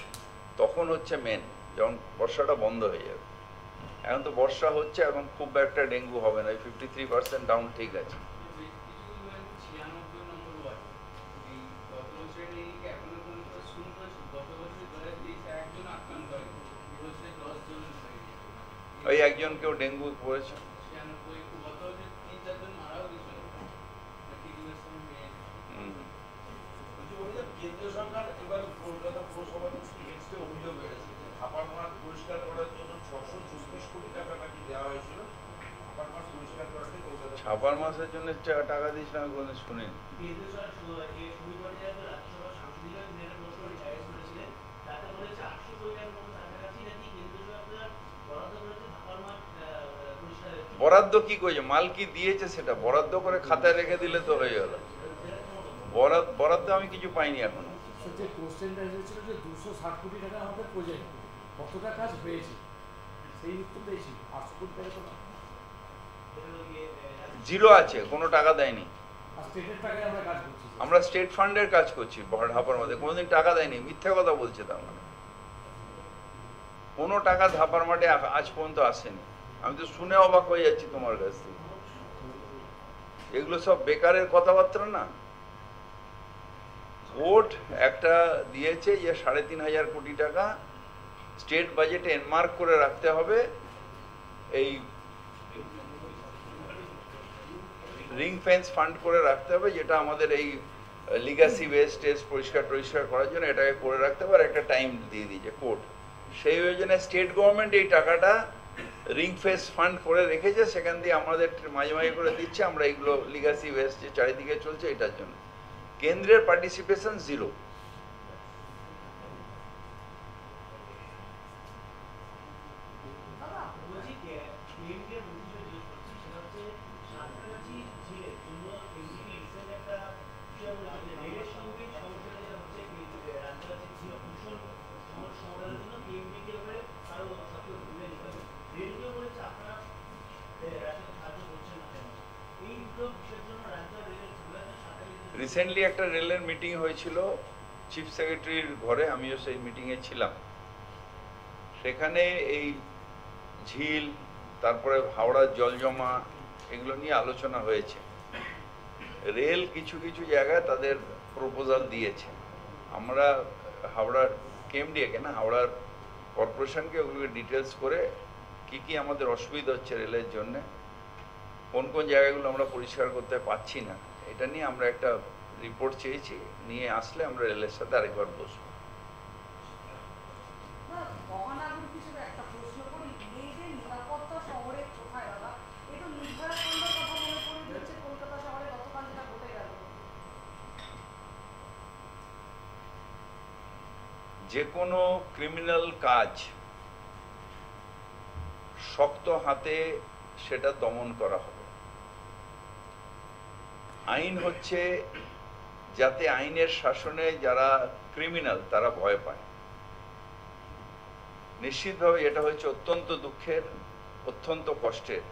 তখন হচ্ছে মেন, যখন বর্ষাটা বন্ধ হয়ে যাবে। এখন তো বর্ষা হচ্ছে, এখন খুব একটা ডেঙ্গু হবে না, 53% ডাউন ঠিক আছে। ওই একজনকেও ডেঙ্গু পড়েছে। কেন্দ্রীয় সরকার এবার কলকাতা পৌরসভা থেকে অভিযোগ হয়েছে ছাপার মাঠ পরিষ্কার করার জন্য 634 কোটি টাকা নাকি দেওয়া হয়েছিল। ছাপার মাঠ পরিষ্কার করাতে কলকাতা ছাপার মাসের জন্য টাকা দিয়েছিলাম আমি কোনো শুনিনি। বরাদ্দ কি করেছে, মাল কি দিয়েছে সেটা বরাদ্দ করে খাতায় রেখে দিলে তো হয়ে গেল। বরাদ্দ আমি কিছু পাইনি এখনো। যে কোশ্চেনটা এসেছিল যে 260 কোটি টাকা আমাদের প্রজেক্ট, কতটা কাজ হয়েছে সেই উত্তরটা এসেছিল 800 কোটি টাকা তো জিরো আছে, কোনো টাকা দেয়নি। আর স্টেটের টাকায় আমরা কাজ করছি, আমরা স্টেট ফান্ডের কাজ করছি ধাপার মধ্যে, কোনোদিন টাকা দেয়নি, মিথ্যা কথা বলছে। তার মানে কোনো টাকা ধাপার মাঠে আজ পর্যন্ত আসেনি। আমি তো শুনে অবাক হয়ে যাচ্ছি তোমার কাছ থেকে, এগুলো সব বেকারের কথাবার্তা না। ভোট একটা দিয়েছে যে 3,500 কোটি টাকা স্টেট বাজেটে এনমার্ক করে রাখতে হবে, এই রিং ফেন্স ফান্ড করে রাখতে হবে, যেটা আমাদের এই লিগাসি ওয়েস্ট পরিষ্কার করার জন্য এটাকে করে রাখতে হবে। আর একটা টাইম দিয়ে দিয়েছে কোর্ট, সেই যোজনায় স্টেট গভর্নমেন্ট এই টাকাটা রিং ফেন্স ফান্ড করে রেখেছে, সেখান দিয়ে আমাদের মাঝে মাঝে করে দিচ্ছে। আমরা এগুলো লিগাসি ওয়েস্ট যে চারিদিকে চলছে এটার জন্য কেন্দ্রের পার্টিসিপেশন জিরো। রিসেন্টলি একটা রেলের মিটিং হয়েছিল চিফ সেক্রেটারির ঘরে, আমিও সেই মিটিংয়ে ছিলাম। সেখানে এই ঝিল, তারপরে হাওড়ার জল জমা, এগুলো নিয়ে আলোচনা হয়েছে। রেল কিছু কিছু জায়গায় তাদের প্রপোজাল দিয়েছে। আমরা হাওড়ার কেএমডিএকে না, হাওড়ার কর্পোরেশনকে ওগুলোকে ডিটেলস করে কি কি আমাদের অসুবিধা হচ্ছে রেলের জন্য, কোন কোন জায়গাগুলো আমরা পরিষ্কার করতে পারছি না, এটা নিয়ে আমরা একটা রিপোর্ট চেয়েছি। নিয়ে আসলে আমরা রেলের সাথে আরেকবার বসবো। যে কোনো ক্রিমিনাল কাজ শক্ত হাতে সেটা দমন করা হবে। আইন হচ্ছে যাতে আইনের শাসনে যারা ক্রিমিনাল তারা ভয় পায়। নিশ্চিতভাবে এটা হচ্ছে অত্যন্ত দুঃখের, অত্যন্ত কষ্টের।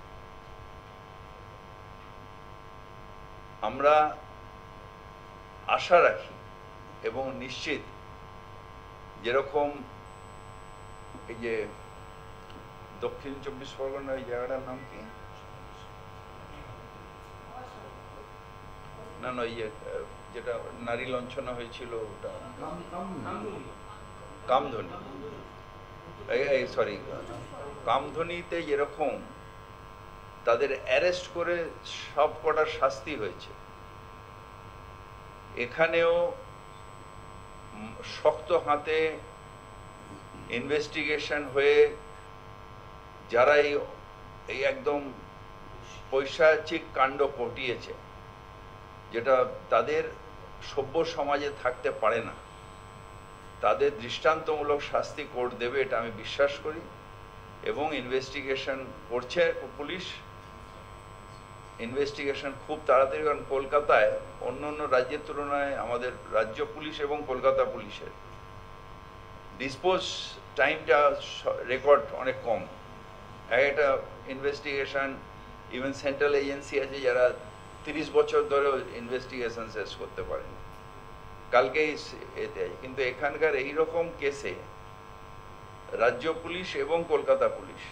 আমরা আশা রাখি এবং নিশ্চিত, যেরকম এই যে দক্ষিণ 24 পরগনা, ওই জায়গাটার নাম কি, না না, ইয়ে যেটা নারী লঞ্চনা হয়েছিল ওটা কামধনি, সরি কামধনিতে যেরকম তাদের অ্যারেস্ট করে সব কটার শাস্তি হয়েছে, এখানেও শক্ত হাতে ইনভেস্টিগেশন হয়ে যারা এই একদম পৈশাচিক কাণ্ড ঘটিয়েছে, যেটা তাদের সভ্য সমাজে থাকতে পারে না, তাদের দৃষ্টান্তমূলক শাস্তি কোর্ট দেবে, এটা আমি বিশ্বাস করি। এবং ইনভেস্টিগেশন করছে পুলিশ, ইনভেস্টিগেশন খুব তাড়াতাড়ি। কারণ কলকাতায় অন্য অন্য রাজ্যের তুলনায় আমাদের রাজ্য পুলিশ এবং কলকাতা পুলিশের ডিসপোজ টাইমটা রেকর্ড অনেক কম। একটা ইনভেস্টিগেশন, ইভেন সেন্ট্রাল এজেন্সি আছে যারা 30 বছর ধরেও ইনভেস্টিগেশন শেষ করতে পারেনি, কালকেই এতে আছে। কিন্তু এখানকার এইরকম কেসে রাজ্য পুলিশ এবং কলকাতা পুলিশ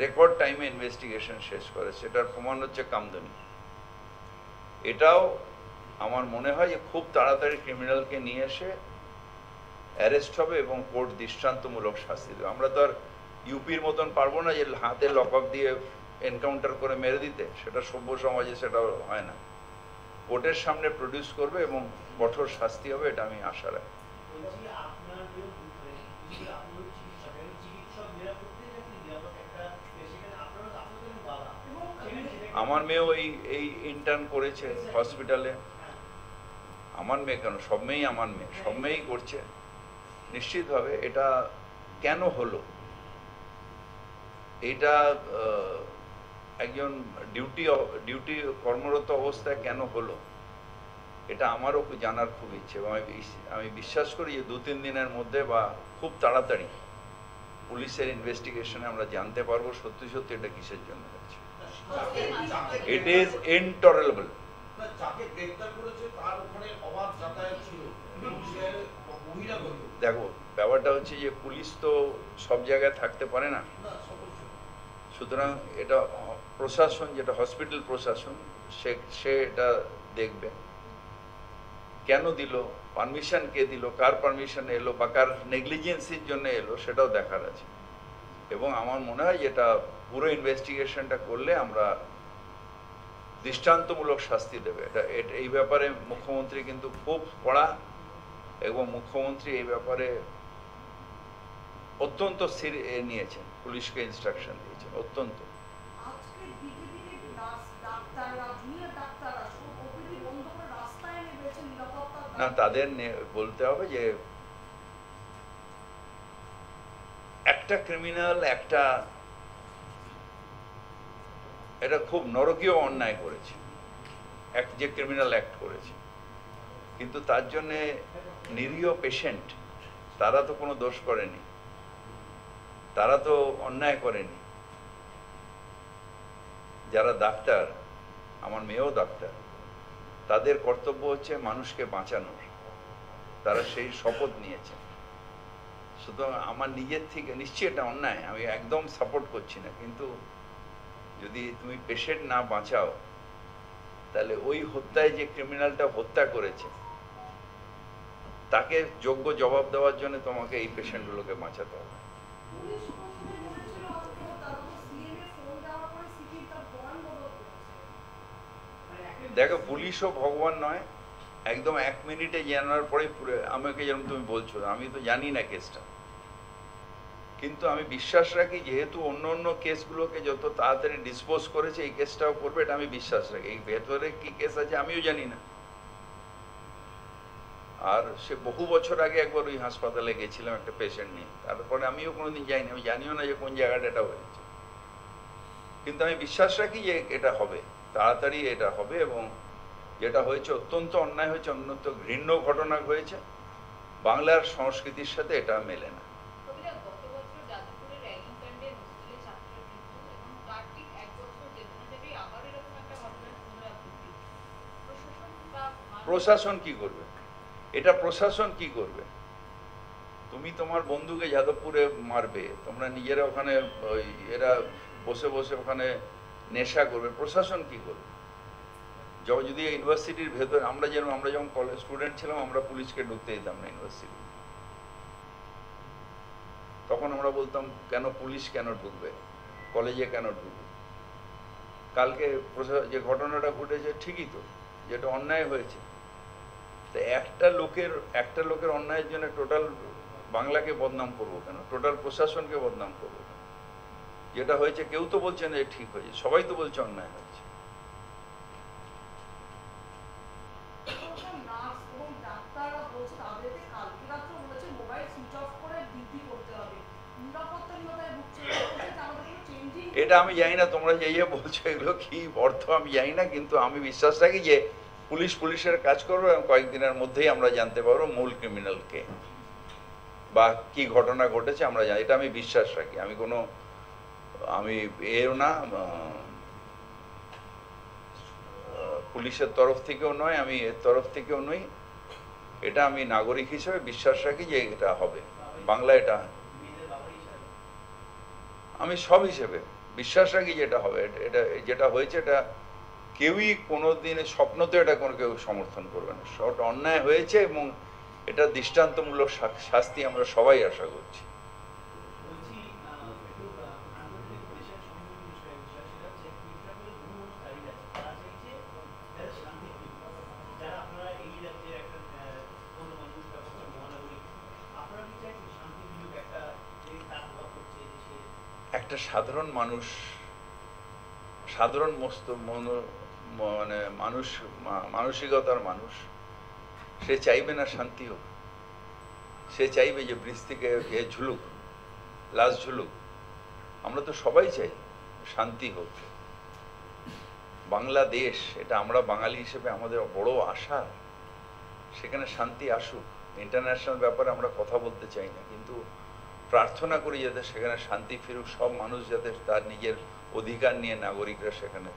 রেকর্ড টাইমে ইনভেস্টিগেশন শেষ করে, সেটার প্রমাণ হচ্ছে কামধনি। এটাও আমার মনে হয় যে খুব তাড়াতাড়ি ক্রিমিনালকে নিয়ে এসে অ্যারেস্ট হবে এবং কোর্ট দৃষ্টান্তমূলক শাস্তি দেবে। আমরা তো আর ইউপির মতন পারবো না যে হাতে লক আপ দিয়ে এনকাউন্টার করে মেরে দিতে, সেটা সভ্য সমাজে সেটা হয় না। কোর্টের সামনে প্রডিউস করবে এবং কঠোর শাস্তি হবে, এটা আমি আশা রাখি। আমার মেয়েও এই ইন্টার্ন করেছে হসপিটালে। আমার মেয়ে কেন, সব মেয়েই আমার মেয়ে, সব মেয়েই করছে। নিশ্চিতভাবে এটা কেন হলো, এটা একজন ডিউটি কর্মরত অবস্থায় কেন হলো, এটা আমারও জানার খুব ইচ্ছে। এবং আমি বিশ্বাস করি যে 2-3 দিনের মধ্যে বা খুব তাড়াতাড়ি পুলিশের ইনভেস্টিগেশনে আমরা জানতে পারবো সত্যি সত্যি এটা কিসের জন্য হচ্ছে। It is intolerable. দেখো, ব্যাপারটা হচ্ছে যে পুলিশ তো সব জায়গায় থাকতে পারে না, সুতরাং এটা প্রশাসন, যেটা হসপিটাল প্রশাসন, সে এটা দেখবে কেন দিল, পারমিশন কে দিল, কার পারমিশন এলো বা কার নেগলিজেন্সির জন্য এলো, সেটাও দেখার আছে। এবং আমার মনে হয় যেটা পুরো ইনভেস্টিগেশনটা করলে আমরা দৃষ্টান্তমূলক শাস্তি দেবে। এই ব্যাপারে মুখ্যমন্ত্রী কিন্তু খুব কড়া, এবং মুখ্যমন্ত্রী এই ব্যাপারে অত্যন্ত নিয়েছেন, পুলিশকে ইনস্ট্রাকশন দিয়েছেন অত্যন্ত। না, তাদের বলতে হবে যে একটা ক্রিমিনাল এটা খুব নরকীয় অন্যায় করেছে, যে ক্রিমিনাল অ্যাক্ট করেছে, কিন্তু তার জন্য নিরীহ পেশেন্ট তারা তো কোনো দোষ করেনি, তারা তো অন্যায় করেনি। যারা ডাক্তার, আমার মেয়েও ডাক্তার, তাদের কর্তব্য হচ্ছে মানুষকে বাঁচানোর, তারা সেই শপথ নিয়েছে। সুতরাং আমার নিজের থেকে নিশ্চয়ই এটা অন্যায়, আমি একদম সাপোর্ট করছি না, কিন্তু যদি তুমি পেশেন্ট না বাঁচাও তাহলে ওই হত্যায় যে ক্রিমিনালটা হত্যা করেছে তাকে যোগ্য জবাব দেওয়ার জন্য তোমাকে এই পেশেন্টগুলোকে বাঁচাতে হবে। দেখো পুলিশও ভগবান নয়, একদম 1 মিনিটে জানার পরে পুরো আমাকে যেরকম তুমি বলছো, আমি তো জানি না কেসটা, কিন্তু আমি বিশ্বাস রাখি যেহেতু অন্য অন্য কেসগুলোকে যত তাড়াতাড়ি ডিসপোজ করেছে এই কেসটাও করবে, এটা আমি বিশ্বাস রাখি। এই ভেতরে কি কেস আছে আমিও জানি না। আর সে বহু বছর আগে একবার ওই হাসপাতালে গেছিলাম একটা পেশেন্ট নিয়ে, তারপরে আমিও কোনোদিন যাইনি, আমি জানিও না যে কোন জায়গাটা এটা হয়েছে, কিন্তু আমি বিশ্বাস রাখি যে এটা হবে, তাড়াতাড়ি এটা হবে। এবং যেটা হয়েছে অত্যন্ত অন্যায় হয়েছে, অত্যন্ত ঘৃণ্য ঘটনা হয়েছে, বাংলার সংস্কৃতির সাথে এটা মেলে না। প্রশাসন কি করবে? এটা প্রশাসন কি করবে? তুমি তোমার বন্ধুকে যাদবপুরে মারবে, তোমরা নিজেরা ওখানে এরা বসে বসে ওখানে নেশা করবে, প্রশাসন কি করবে? যদি ইউনিভার্সিটির ভেতরে আমরা যখন কলেজ স্টুডেন্ট ছিলাম আমরা পুলিশকে ঢুকতে দিতাম না ইউনিভার্সিটি, তখন আমরা বলতাম কেন পুলিশ কেন ঢুকবে কলেজে, কেন ঢুকবে? কালকে যে ঘটনাটা ঘটেছে ঠিকই তো, যেটা অন্যায় হয়েছে, তো একটা লোকের অন্যায়ের জন্য টোটাল বাংলাকে বদনাম করবো কেন, টোটাল প্রশাসনকে বদনাম করবো কেন? যেটা হয়েছে কেউ তো বলছে না ঠিক হয়েছে, সবাই তো বলছে অন্যায় হয়েছে। এটা আমি জানি না, তোমরা যে বলছো এগুলো কি অর্থ আমি জানি না, কিন্তু আমি বিশ্বাস রাখি যে পুলিশের কাজ করবে এবং কয়েকদিনের মধ্যেই আমরা জানতে পারবো মূল ক্রিমিনালকে বা কি ঘটনা ঘটেছে আমরা জানি, এটা আমি বিশ্বাস রাখি। আমি এও না পুলিশের তরফ থেকেও নয়, আমি এর তরফ থেকেও নই, এটা আমি নাগরিক হিসেবে বিশ্বাস রাখি যে এটা হবে বাংলা, এটা আমি সব হিসেবে বিশ্বাস রাখি যে এটা হবে। এটা যেটা হয়েছে এটা কেউই কোনোদিনে স্বপ্নতে এটা কেউ সমর্থন করবে না, সবটা অন্যায় হয়েছে এবং এটা দৃষ্টান্তমূলক শাস্তি আমরা সবাই আশা করছি। একটা সাধারণ মানুষ, সাধারণ মানে মানসিকতার মানুষ, সে চাইবে না শান্তি হোক, সে চাইবে যে ব্রিজ থেকে ঝুলুক, লাশ ঝুলুক। আমরা তো সবাই চাই শান্তি হোক, বাংলাদেশ এটা আমরা বাঙালি হিসেবে আমাদের বড় আশা, সেখানে শান্তি আসুক। ইন্টারন্যাশনাল ব্যাপারে আমরা কথা বলতে চাই না, কিন্তু প্রার্থনা করি যাতে সেখানে শান্তি ফিরুক, সব মানুষ যাতে তার নিজের অধিকার নিয়ে নাগরিকরা সেখানে।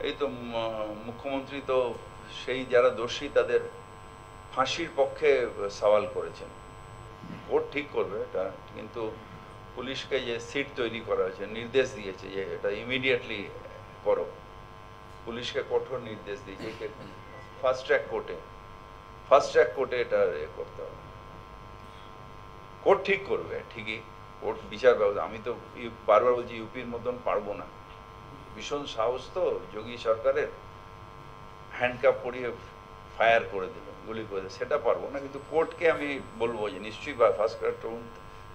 এই তো মুখ্যমন্ত্রী তো সেই যারা দোষী তাদের ফাঁসির পক্ষে সওয়াল করেছেন, কোর্ট ঠিক করবে এটা, কিন্তু পুলিশকে যে সিট তৈরি করা হয়েছে, নির্দেশ দিয়েছে যে এটা ইমিডিয়েটলি করো, পুলিশকে কঠোর নির্দেশ দিয়েছে ফাস্ট ট্র্যাক কোর্টে এটা করতে হবে। কোর্ট ঠিক করবে, ঠিকই কোর্ট বিচার ব্যবস্থা। আমি তো বারবার বলছি ইউপির মতন পারবো না, ভীষণ সাহস তো যোগী সরকারের, হ্যান্ডকাপ পরিয়ে ফায়ার করে দিল, গুলি করে দিল, সেটা পারবো না, কিন্তু কোর্টকে আমি বলবো যে নিশ্চয়ই বা ফার্স্ট ক্লাস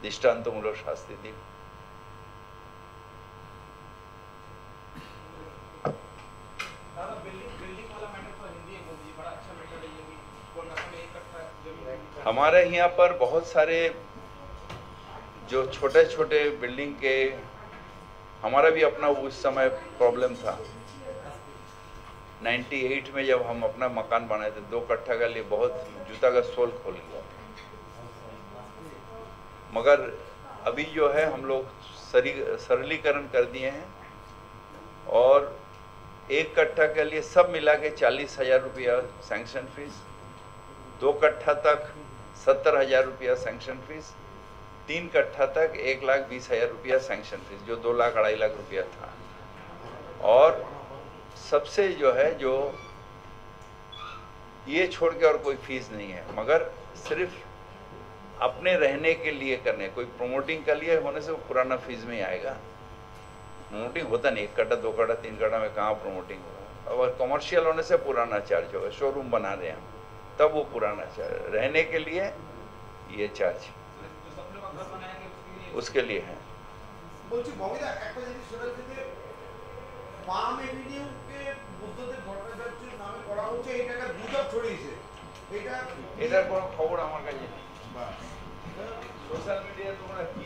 দৃষ্টান্তমূলক শাস্তি দিন। हमारे यहाँ पर बहुत सारे जो छोटे छोटे बिल्डिंग के, हमारा भी अपना उस समय प्रॉब्लम था, 98 में जब हम अपना मकान बनाए थे 2 कट्ठा के लिए बहुत जूता का सोल खोल लिया, मगर अभी जो है हम लोग सरलीकरण कर दिए हैं और 1 कट्ठा के लिए सब मिला के 40,000 रुपया सैंक्शन फीस, 2 कट्ठा तक 70,000 रुपया सैंक्शन फीस, 3 कट्ठा तक 1,20,000 रुपया सैंक्शन फीस, जो 2 लाख 2.5 लाख रुपया था। और सबसे जो है जो ये छोड़ के और कोई फीस नहीं है, मगर सिर्फ अपने रहने के लिए करने, कोई प्रमोटिंग के लिए होने से वो पुराना फीस में ही आएगा। प्रमोटिंग होता नहीं, 1 कट्ठा 2 कट्ठा 3 कट्ठा में कहाँ प्रमोटिंग होगा। और कमर्शियल होने से पुराना चार्ज होगा, शोरूम बना रहे हैं हम तब वो पुराना चार्ज, रहने के लिए ये चार्ज उसके लिए है। বলছি ববিদা একটা জিনিস সেটা হচ্ছে যে ফার্ম এভিনিউকে বুদ্ধদেব ভট্টাচার্যের নামে করা হচ্ছে, এটা একটা গুজব ছড়িয়েছে, এটার কোনো খবর আমার কাছে নেই। বাহ, সোশ্যাল মিডিয়ায় তোমরা কি